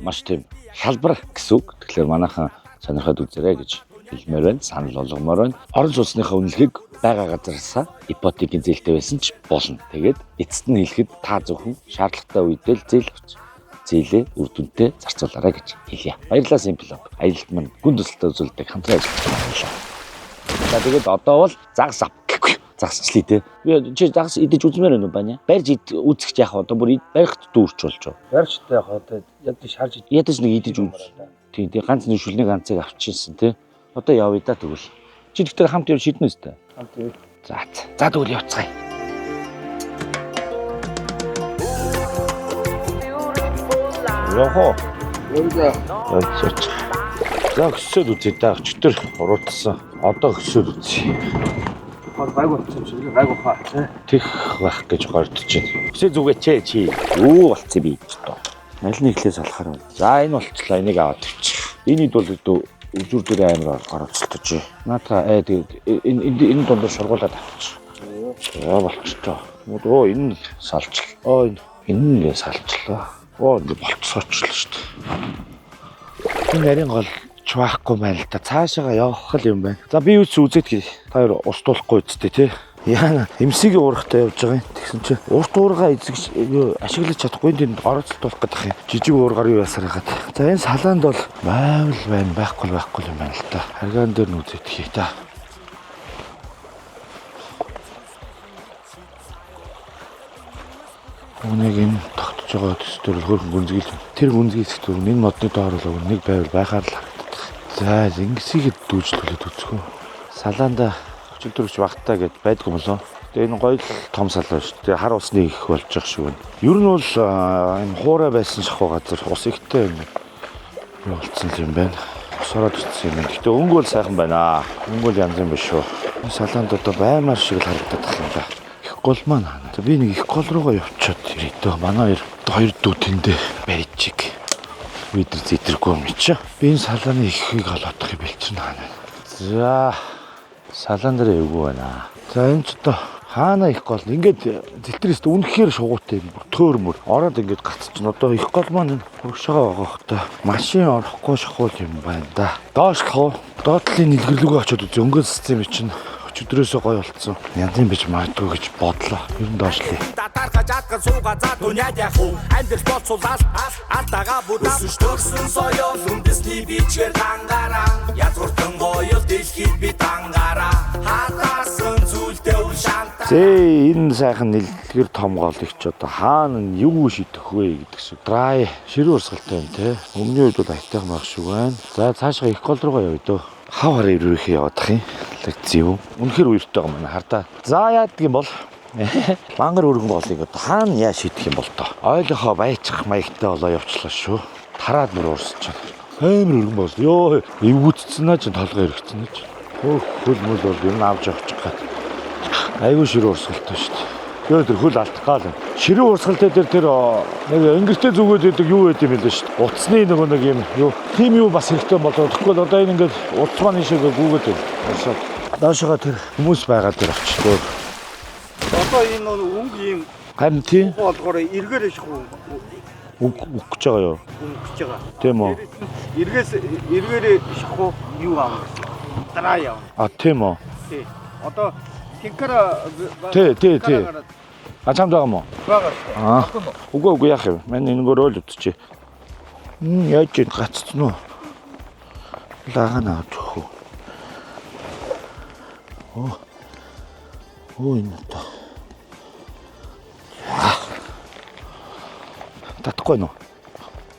маш тийм хялбар гэсэн үг. Тэгэхээр манайхан сонирхоод үзээрэй гэж хэлмээр байна. Санал болгомоор байна. Орон сууцныхаа үнэлгийг байгаа газараасаа ипотекийн зээлтэй байсан ч болно. Тэгээд эцэст нь хэлэхэд та зөвхөн шаардлагатай үедээ л зээл авч зээлээ үр дүнтэй зарцуулаарай гэж хэлье. Баярлалаа Simple App. Аялалд маань гүн төсөлтэй үзүүлдэг хамтран ажиллаж байна. За тэгээд одоо бол загас ав гэхгүй. Загасчлаа те. Би чи загас идэж үзмээр байна уу баня? Барьж үзэх яах одоо бүр барихт дүүрч болж байгаа. Барьжтай яг одоо ядаж шарж ядаж нэг идэж үз. Тийм тийм ганц нэг шүлний ганцыг авчихсан те. Одоо явъя да тэгвэл. Чи тэгтэр хамт яв шиднэ үстэй. хамт ирэв. За тэгвэл явцгаая. Яхоо. Явж. За өсөд үзье да. Өчтөр уруудсан. Одоо өсөд үзье. Гайг болчихсон шиг гайг ухаа. Тех байх гэж гордож байна. Өсөө зүгээч чи. Юу болцсон би ч тоо. Аль нэг ихлээс алахаар байна. За энэ болчлаа. Энийг аваад тавьчих. Энийг бол үзүр дээр амар гаргацлаж. Наата тэгээд энэ дундаа шургуулаад авчих. Яа болчихлоо. Оо энэ салчлаа. Оо энэ салчлаа. Оо энэ болцоочлоо шүү дээ. Энэ нарийн гол чуваахгүй байна л да. Цаашаага явах л юм байна. За би үс үзээд гээ. Та хоёр устуулахгүй үсттэй тий. Яана эмсигийн уурахтай явж байгаа юм. Тэгсэн чинь урт уургаа эзэгш ашиглаж чадахгүй тэнд оролцуулах гэдэг юм. Жижиг уургаар юу ясаар хагаад. За энэ салаанд бол байвал байна, байхгүй юм байна л да. Харгаан дээр нь үзээд хий та. Үнийг энэ тогтож байгаа төсдөр хөрхөн гүнзгийл. Тэр гүнзгийс төрн энэ модны доор л нэг байвал байхаар л харагддаг. За ингэсийг дүүжлүүлээд үзэхөө. Салаанда өчигдөрч багтаа гэд байдгүй болоо. Тэгээ энэ гоё том салаа шүү. Тэгээ хар усны их болж байгаа шүү. Ер нь бол энэ хуурай байсан шахуу газар ус ихтэй юм. Болцсон юм байна. Усороод утсан юм. Гэтэ өнгө бол сайхан байна. Өнгө бол янз юм биш шүү. Салаанд одоо баймар шиг л харагдаад байна юм да. Их гол маань. Би нэг их гол руугаа явчихад ирээдөө. Манай хоёр дүү тэндээ байж чиг. Бид зэтрэггүй юм чи. Би энэ салааны ихийг олоодох юм бэлчнэ. За салаан дээр эвгүй байна. За энэ ч одоо хаана их гол ингээд зэлтрээс үнэхээр шугуутай юм. Төөрмөр ороод ингээд гацчихна. Одоо их гол маань хургшаага байгаа хөтэ. Машин орохгүй шахуул юм байна да. Доошлох уу? Доотлын нэлгэрлүүгээ очиод үзээ. Өнгөө систем чинь өчигдрөөсөө гоё болцсон. Янзын бич магадгүй гэж бодлоо. Ер нь доошлие. Татарка жатка сууга за дуняд яхуу. Амьд болцуулаад алтага будаа. Өсөж соёл үндэсний бичгээр тангараа. Язгууртан гоё дэлхийд би тангараа. Хатаасан зүйлдээ улшаанта. Зээ энэ сайхан нэлгэр том гол их ч одоо хаана юу шидэх вэ гэдэг шиг. Драй ширүү урсгалтай юм те. Өмнө үед бол айтайхан байх шиг байна. За цаашаа их гол руугаа явъя дөө. Хавар ирүүхий явах юм. Лекцив. Үнэхээр уяртай байгаа маань хардаа. За яадаг юм бол мангар өргөн голыг одоо хаана яа шийдэх юм бол тоо. Ойлгохоо байчих маягтай болоо явчлаа шүү. Тараад мөр уурсч байна. Амар өргөн бол. Йоо, эвгүцсэн наа ч толгой эргэцсэн наа ч. Хөл мөл бол ер нь авч явчих гад. Айгуу ширүү урсгалтай шүү дээ. Ёо тэр хөл алдах гал. Ширүү урсгалтай дээр тэр нэг өнгөртэй зүгээд байдаг юу байд юм бэ шүү дээ. Утасны нэг юм юу. Тим юу бас хэрэгтэй болоо. Тэгвэл одоо энэ ингээд утас маань шиг гүгээд байна. Доошоо тэр хүмүүс байгаа дээр оччихлоо. Одоо энэ өнгө юм Харин тийм болгоор эргээр шахуу үгж байгаа юу? өнгөж байгаа. Тийм үү? Эргээр шахуу юу аав? Драй яав. А тийм үү? Тий. Одоо тинкара Тий. А чамд байгаа мó? байгаа. Үгүй яах вэ? Мань энэ гөрөөл утчих. Яаж ч гаццсан уу? Лагана авчих. Энэ та. Татахгүй нөө.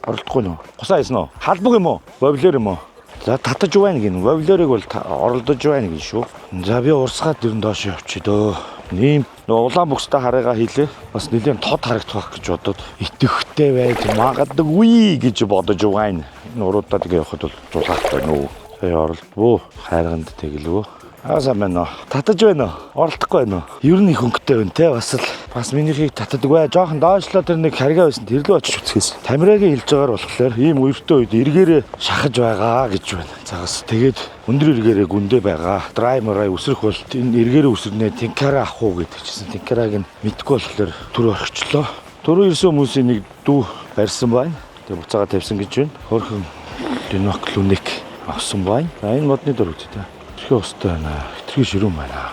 Оролдохгүй нөө. Гусаа хийсэн үү? Халбаг юм уу? Вовлер юм уу? За татаж байна гин. Вовлерыг бол оролдож байна гин шүү. За би урсгаад дэрэн доош явчих дөө. Ийм улаан бөкстэй хараагаа хийлээ. Бас нэлээд тод харагдах гэж бодоод итгэвчтэй байж магадгүй гэж бодож байна. Энэ уруудаа тэгээ явахад бол зулгаах байна уу? Тэгээ оролдвоо. Хайрганд тэгэлвөө. Аасаа байна. Татаж байна. Оролдохгүй байна. Ер нь их өнгөтэй байна те. Бас минийхийг татдаг бай. Жохон доошлоо тэр нэг харгаа байсан. Тэр лөө очиж үцгээс. Тамирагийн хэлж байгаагаар болохоор ийм уяртай үед эргээрээ шахаж байгаа гэж байна. Цагаас тэгээд өндөр эргээрээ гүндээ байгаа. Драймераа өсрөх бол энэ эргээрээ өсрөнэ тинкара авах уу гэдэг чийсэн. Тинкараг нь мэдгүй болохоор төр орчихлоо. Төрөө ирсэн хүмүүсийн нэг дүү барьсан байна. Тэгээд буцаага тавьсан гэж байна. Хөрхөн биноклюник авсан байна. За энэ модны дор үзье та. Хитрхи устай байна. Хитрхи ширүүн байна.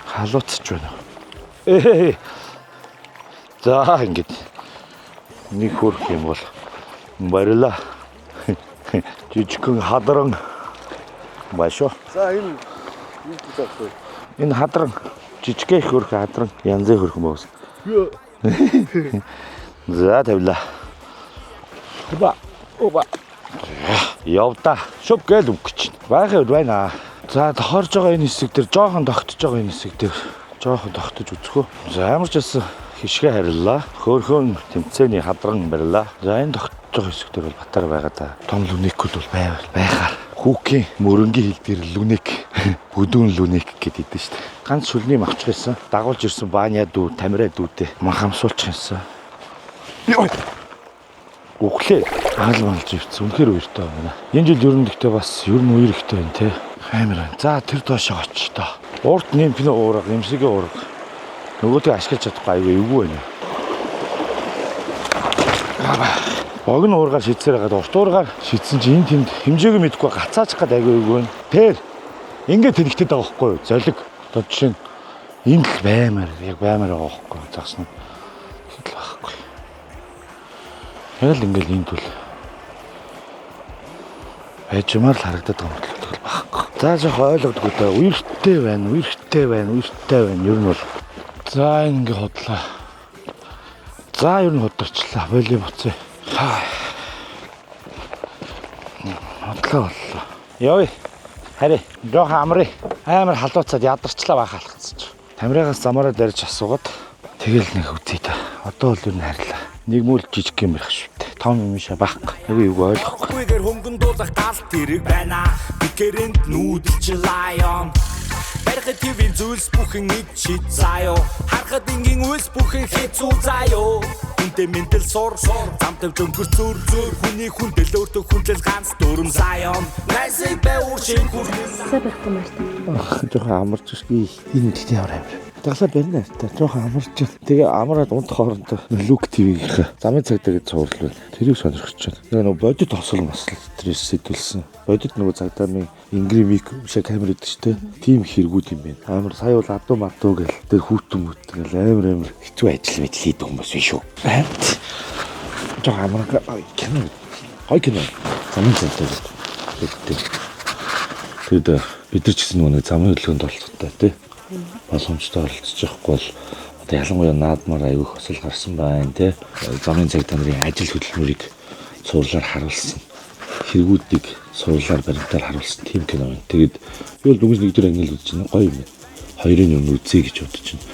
Халууцч байна. За ингэж нэг хөрх юм бол барила. Жижигхэн хадран башо. За энэ юу гэж Энэ хадран жижигхэн хөрх хадран янзын хөрх юм байна. За тавила. Оба. Явда. Шоп гэл үгч. Байхад байна. За тохорж байгаа энэ хэсэг дээр жоохон тогтож байгаа энэ хэсэг дээр жоохон тогтож үзэхөө. За ямар ч байсан хишгээ хариллаа. Хөөхөн тэмцээний хадран барьлаа. За энэ тогтож байгаа хэсэг дээр бол батар байгаа да. Том лүнекүүд бол байхаар. Хүүкийн мөрөнгийн хил дээр лүнек, бүдүүн лүнек гэдэг идэв шүү дээ. Ганц шүлний авчих гэсэн. Дагуулж ирсэн бааня дүү, тамираа дүүтэй махамсуулчих юмсан. Үхлээ. Аалмалж ивц. Үнэхээр уяртай байна. Энэ жил ер нь гэхдээ бас ер нь үер ихтэй байна те. Амар байна. За тэр доошоо очиж та. Урд нэмпний уурга, нэмсгийн уурга. Нөгөөдөө ашиглаж чадахгүй аюу эвгүй байна. Богн уургаар шийдсээр хагаад урт уургаар шийдсэн чинь энэ тэнд хэмжээг мэдгүй гацаачих гад аюу эвгүй байна. Тэр ингээд тэнэгтэд байгаа байхгүй юу? Золиг. Одоо жишээ нь энэ л баймаар, яг баймаар байгаа байхгүй юу? Загсан. Хэл байхгүй. Яг л ингээл энд бол байжмаар л харагдаад байгаа юм бол багхгүй. За жоох ойлгодгүй да. Уяртай байна. Ер нь бол. За ингээ хотлаа. За ер нь хөдөрчлээ. Боли буцаа. Хотлоо боллоо. Яви. Хари. Жох амрыг амар халууцаад ядарчлаа баха алхацчих. Тамирагаас замаараа дарж асуугаад тэгэл нэг үтээ та. Одоо бол ер нь харилаа. Нэг мөл жижиг юм байх шүү дээ. Том юм шаа байхгүй. Юу ойлгохгүй. Гүйгээр хөнгөн дуулах галт тэрэг байна. Бикэрэнд нүүдэлч лайон. Барихад твийн зүйлс бүхэн ичид заяо. Харахад ингийн үйлс бүхэн хэцүү заяо. Үнтэй ментал сур замтав жөнгөр зүр хүний хүндэл өөртөө хүндлэл ганц дөрөм заяон. Найсыг бэвэр шин хүрнэ. Жохон амарч шгүй. Энэ тэгтээ яваа юм. Таглаа байна та. Жохон амарч. Тэгээ амраад унт хоорондоо Люк ТV-ийн замын цагдаа гэж цуурлал байна. Тэрийг сонирхож байна. Тэгээ нөгөө бодит хосол масл стресс сэтүүлсэн. Бодит нөгөө цагдаа ингримик шиг камер гэдэг чинь тийм хэрэгүүд юм байна. Амар сая бол адуу матуу гэл тэр хүүтэн гэл амар хэцүү ажил мэдл хийдэг хүмүүс биш үү. Жохон амарга кино. Хой кино. Замын цагдаа гэдэг. Тэгэд бид нар ч гэсэн нөгөө замын хөдөлгөөнд оролцохтой тий. Боломжтой оролцож явахгүй бол одоо ялангуяа наадмаар аягүй хосол гарсан байна тий. Замын цагдаа нарын ажил хөдөлмөрийг цуурлаар харуулсан. Хэрэгүүдийг суурлаар баримтаар харуулсан тийм кино байна. Тэгэд би бол дүнгийн нэг дөр ангил үзэж байна. Гоё юм байна. Хоёрын юм үзье гэж бодож байна.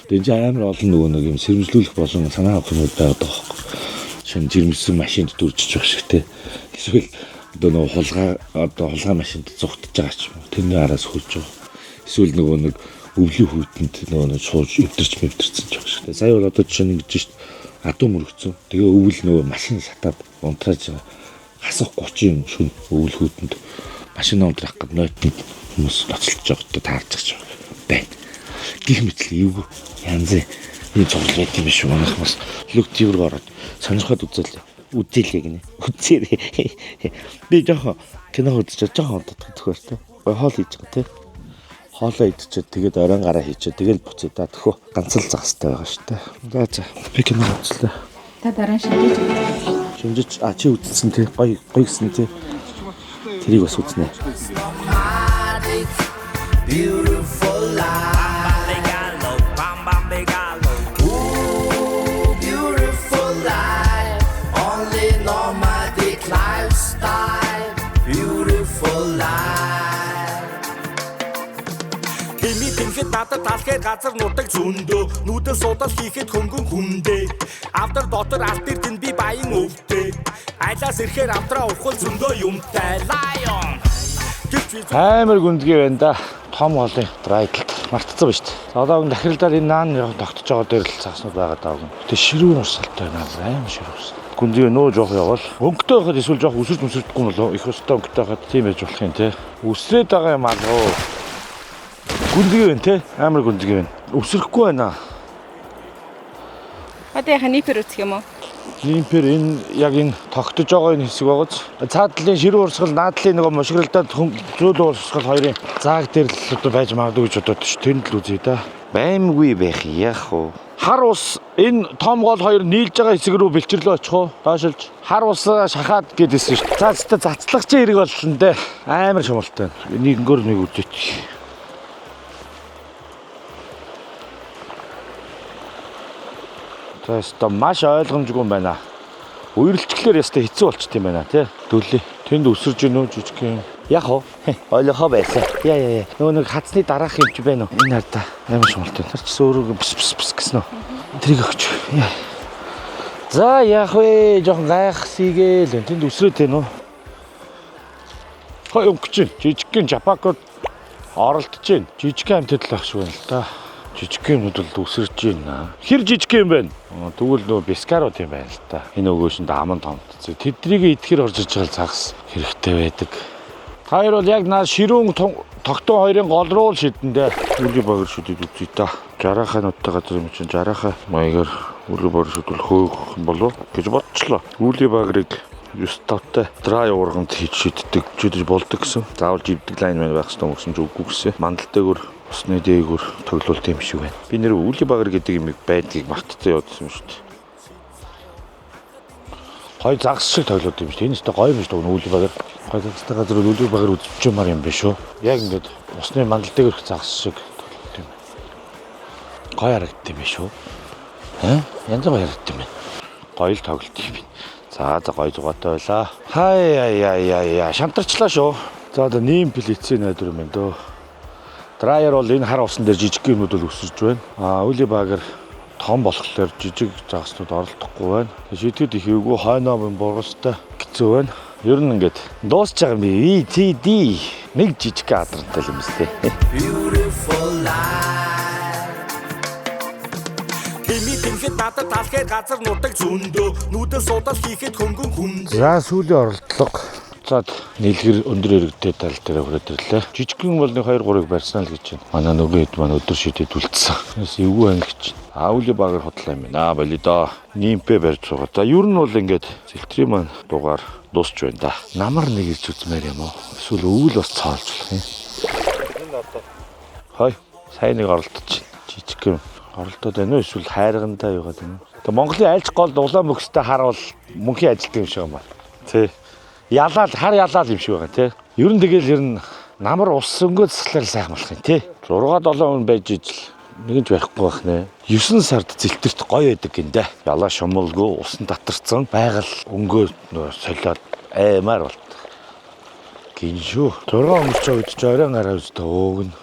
Тэгээд энэ амар олон нөгөө нэг юм сэрэмжлүүлэх болон санаа авах юмуд байгаа даахгүй. Шинэ жирэмсэн машинд дүржиж байх шиг тий. Эсвэл одоо нөгөө хулгай машинд зугтаж байгаа ч юм уу. Тэрний араас хурж байгаа. Эсвэл нөгөө нэг өвлийн хүүтэнд нөгөө шууж өвдөрцсөн ч байх шиг. Сая бол одоо жишээ нь ингэж шít адуу мөрөгцөн. Тэгээ өвөл нөгөө машин сатаад унтрааж байгаа. Хасах 30 шүн өвөл хүүтэнд машин унтрах гэж нойтод хүмүүс ноцолж байгаадаа таарч байгаа байна. Гэх мэтлээ эвгүй янз энэ цогцол байт юм биш үү? Манайх бас Люк ТV-ээр ороод сонирхоод үзээлээ гинэ. Үзээрэй. Би жоохон кино үзэж жоохон унтдаг төхөөртэй. Гой хоол хийж байгаа тий. Хоолоо идчихээд тэгээд оройн гараа хийчихээ тэгэл буцаа да төхөө ганц л загастай байгаа шүү дээ. За би кино үзлээ. Та дараа нь шинжиж чи үзсэн тий гоё гисэн тий. Тэрийг бас үзнэ. Beautiful life. Beautiful life. Only nomadic lifestyle. Beautiful life. Хэмээ тэнхэд надад талхаар газар нутаг зөндөө. Нүүдэл судал хийхэд хөнгөн хүндээ. Автар дотор алтэр тэн би баян өвдөө. Айлаас ирэхээр автраа ухвал зөндөө юмтай. Lion. Амар гүндгий байна да. Том голын драйдлт мартцсан ба шүү дээ. Одоогийн дахиралдаар энэ наан тогтож байгаа дээр л цааснууд байгаа даа. Гэтэ ширүүн урсгалтай байна. Амар ширүүн урсгал. Гүндгий нөө жоох явал. Өнгөтэй байхад эсвэл жоох өсөрч мөсөрдөхгүй юм болоо. Их өстэй өнгөтэй байхад тийм байж болох юм те. Өсрээд байгаа юм аа. Гүндгий байна те. Амар гүндгий байна. Өсөхгүй байна. Одоо яхаа нипер үсэх юм уу? Нимпер энэ яг энэ тогтож байгаа энэ хэсэг байгааз цаадлын ширүүн урсгал наадлын нөгөө мошгралдаад зөөл урсгал хоёрын зааг дээр л одоо байж магадгүй гэж бодоод ш тэнд л үзье да. Баймгүй байх яах вэ? Хар ус энэ том гол хоёр нийлж байгаа хэсэг рүү бэлчрлөө очих уу? Доошилж хар усаа шахаад гэдээсэн ш. Цаацтай цацлагч хэрэг болсон дээ. Амар шумалтай. Нэгнгөр нэг үзээч. Тэстэ маш ойлгомжгүй юм байна. Үерэлчглэр ястай хэцүү болчт юм байна тий. Дөлөө. Тэнд өсөрж гинөө жижиг юм. Яг уу. Ойлгохоо байсан. Яа. Нөгөө нэг хацны дараах юм чи байна уу? Энэ хараа. Амар шумалтай. Тэр ч өөрөө бис гэсэн үү. Тэрийг өгч. За яах вэ? Жохон гайхсийгээл. Тэнд өсрөөд байна уу? Хой өнгөч. Жижигхэн жапакод оролдож байна. Жижигхэн амтд л ах шүү байна л да. Жижиг юмуд бол өсөрж байна. Хэр жижиг юм бэ? Тэгвэл нөө бискарууд юм байна л та. Энэ өгөөшөнд аман томд. Тэднийг идэхэр орж иж байгаа цагс хэрэгтэй байдаг. Хоёр бол яг наа ширүүн тогтун хоёрын гол руу шидэндээ үли багэр шүдэд үзье та. Жарахаа нуттай газар юм чинь жарахаа маягаар үли багэр шүдэл хөөх болов гэж бодчихлоо. Үли багрыг 9 тавтай драй уурганд хийж шиддэг чүдэж болдог гэсэн. Заавал живдэг лайн байх хэрэгтэй гэсэн ч үгүй гэсэн. Мандалтэйгөр усны дээгүүр тоглолт юм шиг байна. Би нэр үли багэр гэдэг юм байдгийг мартцсан явдсан юм шүү дээ. Гой загас шиг тоглолт юм шүү дээ. Энэ ч гоё юм шүү дээ үли багэр. Гой загастай газар үли багэр үзчихмаар юм биш үү? Яг ингээд усны мандалтэйгөрх загас шиг тоглолт юм. Гой харагдсан юм биш үү? Янз бүр яригд юм байна. Гоё л тоглолт юм. За гоё зугаатай байлаа. Хай шантарчлаа шүү. За одоо нэм плицээ найдвар юм байна дөө. Драйер бол энэ хар усан дээр жижиг юмнууд бол өсөж байна. Үли багэр том болохоор жижиг загаснууд оролдохгүй байна. Шийтгэд их эвгүй хойноо бургастай хэцүү байна. Ер нь ингээд дуусч байгаа юм би. ETD нэг жижиг адартай юм өстэй. Beautiful life. Хэмээн тэнхэд надад талхаар газар нутаг зөндөө нүдэн судал хийхэд хөнгөн хүнд. За сүүлийн оролдлого. Зад нийлгэр өндөр иргэдтэй тал дээр хүрээд ирлээ. Жижигхэн бол 2-3-ыг барьсан л гэж байна. Манай нөгөө хэд маань өдөр шидэд үлдсэн. Тэс эвгүй ангич. Үли багаар хотлаа юм байна. Болидо. Нимпэ барьж байгаа. За ер нь бол ингээд зэлтрийн маань дугаар дуусч байна да. Намар нэг ирж үзмээр юм уу? Эсвэл өвөл бас цаалж болох юм. Энэ одоо. Хой. Сайн нэг оролдож байна. Жижигхэн оролдоод байна уу? Эсвэл хайргантай юугаад байна. Тэгээ Монголын айлч гол дулаан мөхстэй хар бол мөнхийн ажилтг юм шиг юм байна. Тий. Хар ялаал юм шиг байгаа тий. Ер нь намар ус өнгөө засаглал сайхан болох юм тий. 6-7 хүн байж ижил нэгэнч байхгүй байх нэ. 9 сард зэлтэрт гоё байдаг гиндэ. Ялаа шумуулгүй усан татарцсан байгаль өнгөө солиод аймаар болт. Гин шүү. 6 өнгөч өдч оройн гараа үзтээ өөгн.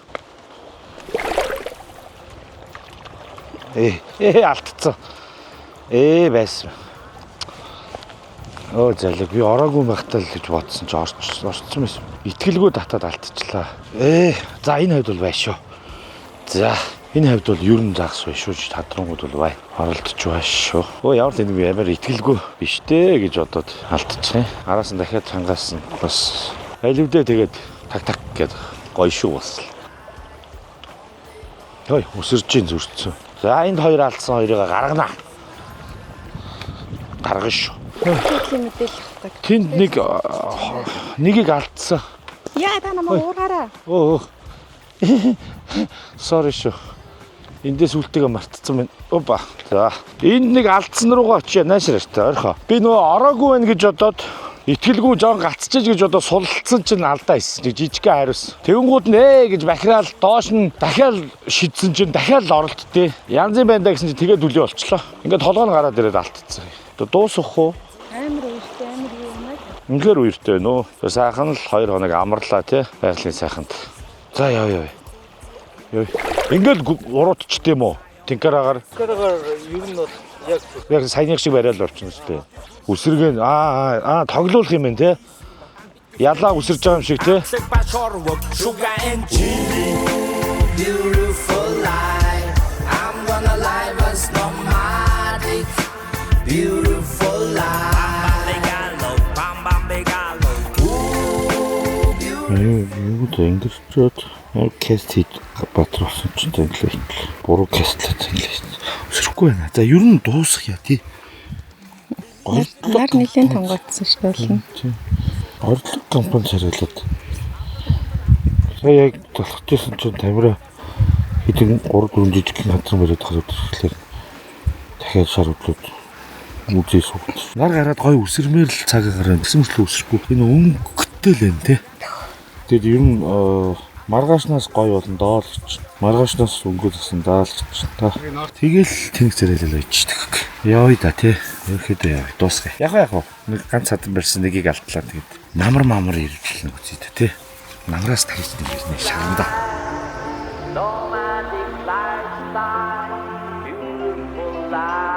Алдцсан. Байсан. Залэг би ороогүй байхдаа л гэж бодсон чи орцсон байсан. Итгэлгүй татаад алдчихлаа. За энэ хавьд бол бай шүү. За энэ хавьд бол ер нь загас бай шүү. Тадрангууд бол бай. Оролдож бай шүү. Ямар л энэ би амар итгэлгүй биш дээ гэж бодоод алдчихсан. Араас нь дахиад цангаасан бас аливдээ тэгээд так гэдэг гоё шүү бас. Өсөрж ин зүрцсэн. За энд хоёр алдсан хоёрыг гаргана. Гаргана шүү. Тэтгэлийн мэдээлэл авдаг. Тэнд нэгийг алдсан. Яа та намайг уураарай. Sorry шүү. Эндээс үлтэйгээ мартцсан байна. Опа. За. Энд нэг алдсан руугаа очие наашраач та орхоо. Би нөгөө ороогүй байна гэж бодоод итгэлгүй жоон гацчихж гэж бодоод сулалцсан чинь алдаа хийсэн. Жижигхэн хариус. Тэгэнгүүт нэ гэж бахираал доош нь дахиад шидсэн чинь дахиад оролтдээ. Янзын байна да гэсэн чинь тэгээд үлээ болчлоо. Ингээд толгой нь гараад ирээд алдчихсан. Дуусах уу? Амар ууртай амар юу юм аа. Үнэхээр ууртай нөө. Сайхан л 2 хоног амарлаа тий. Байгалийн сайханд. За яв. Ингээл уруудчт юм уу? Тинкарагаар ер нь бол яг саяных шиг барайл орчихно шүү дээ. Үсэргэн тоглоулах юм байна тий. Ялаа үсэрж байгаа юм шиг тий. Beautiful life. I'm gonna live us nomadic. Beautiful life. Юу тэнгэрчээд каст хийж батруулсан ч тэнглээ. Буруу кастлаа тэнглээ. Өсөхгүй байна. За ер нь дуусах яа тий. Нар нэлийн тонгоцсон шүү дээ. Орлог компани шариулаад. Сая яг толгочсон чинь тамира хэдэн 3-4 жижиг газар бариад хаваад ирэхлээр дахиад шаруулууд үзээс өгч. Нар гараад гой үсэрмээр л цаг гараа гэсэн мэт үсрэхгүй. Энэ өнгөтэй л байна тий. Тэгэд ер нь маргаашнаас гой болон доолч. Маргаашнаас өнгөө засан даалч та. Тэгэл тэнэг зэрэлэл ойчдаг. Яой да тий. Ерөөхдөө яа. Дуусгая. Яг нэг ганц хатан барьсан нэгийг алдлаа тэгэд. Намар ирвэлнэ үзье тий. Намраас тарьж нэ шаанда. Nomadic lifestyle, beautiful life.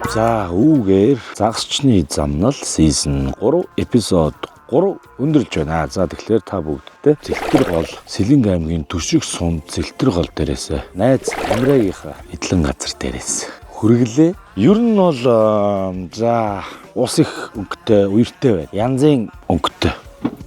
За үүгээр загасчны замнал season 3 эпизод 3 өндөрлж байна. За тэгэхээр та бүгдтэй Зэлтэр гол Сэлэнг аймгийн Төшиг сунд Зэлтэр гол дээрээс найз Амрагийнхаа эдлэн газар дээрээс хүргэлээ. Ер нь бол за ус их өнгөтэй, уяртай байна. Янзын өнгөтэй.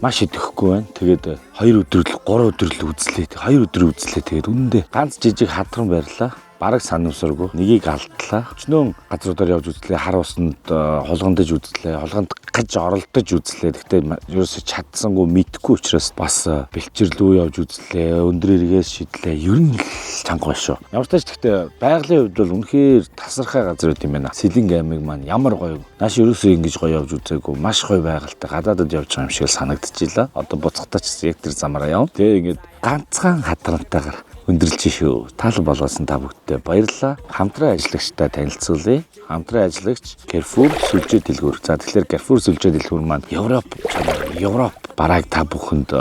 Маш идэхгүй байна. Тэгээд 2 өдөр л 3 өдөр л үзлээ. 2 өдөр үзлээ. Тэгээд үнэндээ ганц жижиг хадран барьлаа. бараг санамсаргүй нэгийг алдлаа. Өчнөө газруудаар явж үзлээ, хар усанд хулгандаж үзлээ, хулганд гаж оролдож үзлээ. Гэхдээ ерөөсөй чадсангүй мэдхгүй учраас бас бэлчэрлүү явж үзлээ, өндөр эргээс шидлээ. Ер нь чанга шүү. Ямар ч тач гэхдээ байгалийн хувьд бол үнэхээр тасархай газар юм байна. Сэлэнг аймаг маань ямар гоё. Нааш ерөөсөй ингэж гоё явж үзээгүй. Маш гоё байгальтай. Гадаадд явж байгаа юм шиг санагдчихлаа. Одоо буцахтаа ч яг тэр замаараа яв. Тэгээ ингээд ганцхан хатрантайгаар өндөрлж шүү. Таалан болгосон та бүгдтэй баярлалаа. Хамтран ажиллагчтай танилцуулъя. Хамтран ажиллагч Carrefour сүлжээ дэлгүүр. За тэгэхээр Carrefour сүлжээ дэлгүүр маань Европ бараг та бүхэнд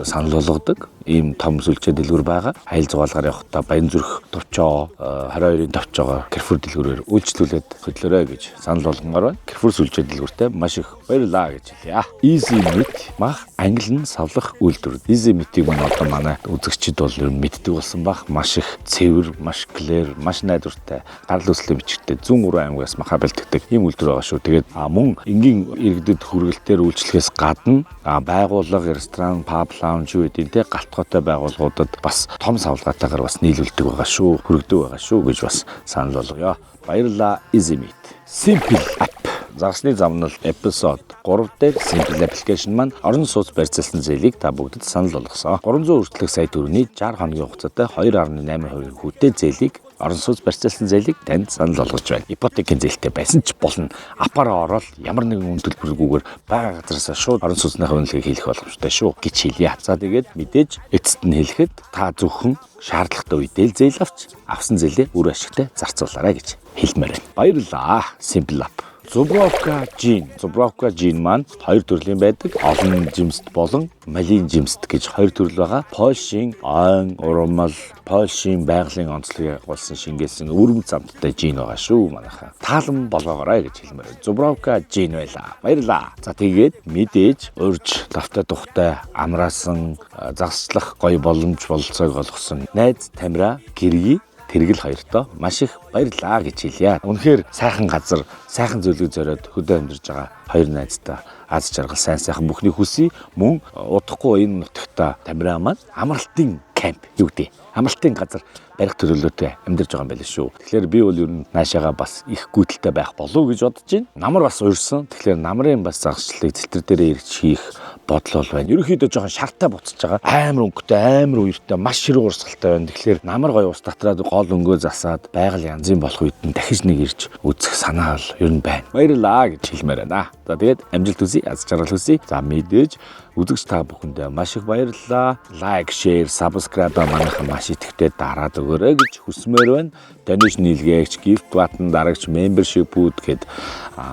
санал болгодог. Ийм том сүлжээ дэлгүүр байгаа. Аялал зугаалгаар явахдаа Баянзүрх товчоо 22-ын товчоогоор Carrefour дэлгүүрээр үйлчлүүлээд хөдлөөрэй гэж санал болгомоор байна. Carrefour сүлжээ дэлгүүртэй маш их баярлалаа гэж хэлье. Easy Meat мах англи нь савлах үйлдвэр. Easy Meat-ийг одоо манай үзэгчид бол ер нь мэддэг болсон бах. Маш их цэвэр, маш клэр, маш найдвартай, гарал үүслийн бичгтээ 103 аймагаас маха бэлтгэдэг ийм үйлдвэр байгаа шүү. Тэгээд мөн энгийн иргэдэд хүргэлтээр үйлчлэхээс гадна байгууллага, ресторан, паб, лаунж юу гэдэг те галтгоотой байгууллагуудад бас том савлгаатайгаар бас нийлүүлдэг байгаа шүү, хүргэдэг байгаа шүү гэж бас санал болгоё. Баярлалаа Easy Meat. Simple app. Загсны замнал эпизод 3 дээр Simple application маань орон сууц барьцаалсан зээлийг та бүгдэд санал болгосон. 300 хүртэлх сая төгрөгийн 60 хоногийн хугацаатай 2.8% хүүтэй зээлийг орон сууц барьцаалсан зээлийг танд санал болгож байна. Ипотекийн зээлтэй байсан ч болно. Апараа ороод ямар нэгэн үн төлбөргүйгээр байгаа газараас шууд орон сууцны хөндлөгийг хийх боломжтой шүү гэж хэлье. За тэгээд мэдээж эцэст нь хэлэхэд та зөвхөн шаардлагатай үедээ л зээл авсан зээлээ үр ашигтай зарцуулаарай гэж хэлмээр байна. Баярлалаа. Simple app. Zubrovka Gin маань хоёр төрлийн байдаг. Олон жимст болон малин жимст гэж хоёр төрөл байгаа. Польшийн ойн урмал, Польшийн байгалийн онцлогийг агуулсан шингээсэн өрөм замттай жин байгаа шүү манайхаа. Таалан болгоогоорой гэж хэлмээр. Zubrovka Gin байлаа. Баярлалаа. За тэгээд мэдээж урьж лавтай тухтай амраасан загсчлах гоё боломж бололцоог олгосон найз Тамира Гэрги Тэргэл хоёртоо маш их баярлалаа гэж хэлье. Үнэхээр сайхан газар, сайхан зүйлийг зориод хөдөө амьдарч байгаа хоёр найзтай аз жаргал сайн сайхан бүхний хүсье. Мөн удахгүй энэ нутагта Тамира маань амралтын камп юу гэдэг амралтын газар барих төлөвлөлтөй амьдарч байгаа юм байл шүү. Тэгэхээр би бол ер нь наашаага бас их гүйдэлтэй байх болов уу гэж бодож байна. Намар бас уурсан. Тэгэхээр намрын бас загсчлалыг цэлтэр дээрээ ирж хийх бодол бол байна. Ерөнхийдөө жоохон шартаа буцаж байгаа. Амар өнгөтэй, амар уяртай, маш ширүү урсгалтай байна. Тэгэхээр намар гоё ус татраад гол өнгөө засаад байгаль янзын болох үед нь дахиж нэг ирж үзэх санаа бол ер нь байна. Баярлалаа гэж хэлмээр байна. За тэгээд амжилт хүсье, аз жаргал хүсье. За мэдээж үзэгч та бүхэндээ маш их баярлалаа. Лайк, шеэр, сабскрайб манайхан маш идэвхтэй дараад өгөөрэй гэж хүсмээр байна. Донешн нийлгээгч, gift button дарагч, membershipүүд гэд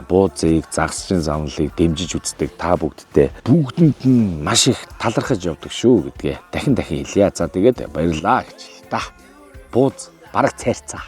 бууцыг, загсчин замналыг дэмжиж үздэг та бүгдтэй бүгдэнд нь маш их талархаж явдаг шүү гэдгээ дахин хэлье. За тэгээд баярлалаа гэж хэлээ та. Бууз бараг цайрцаа.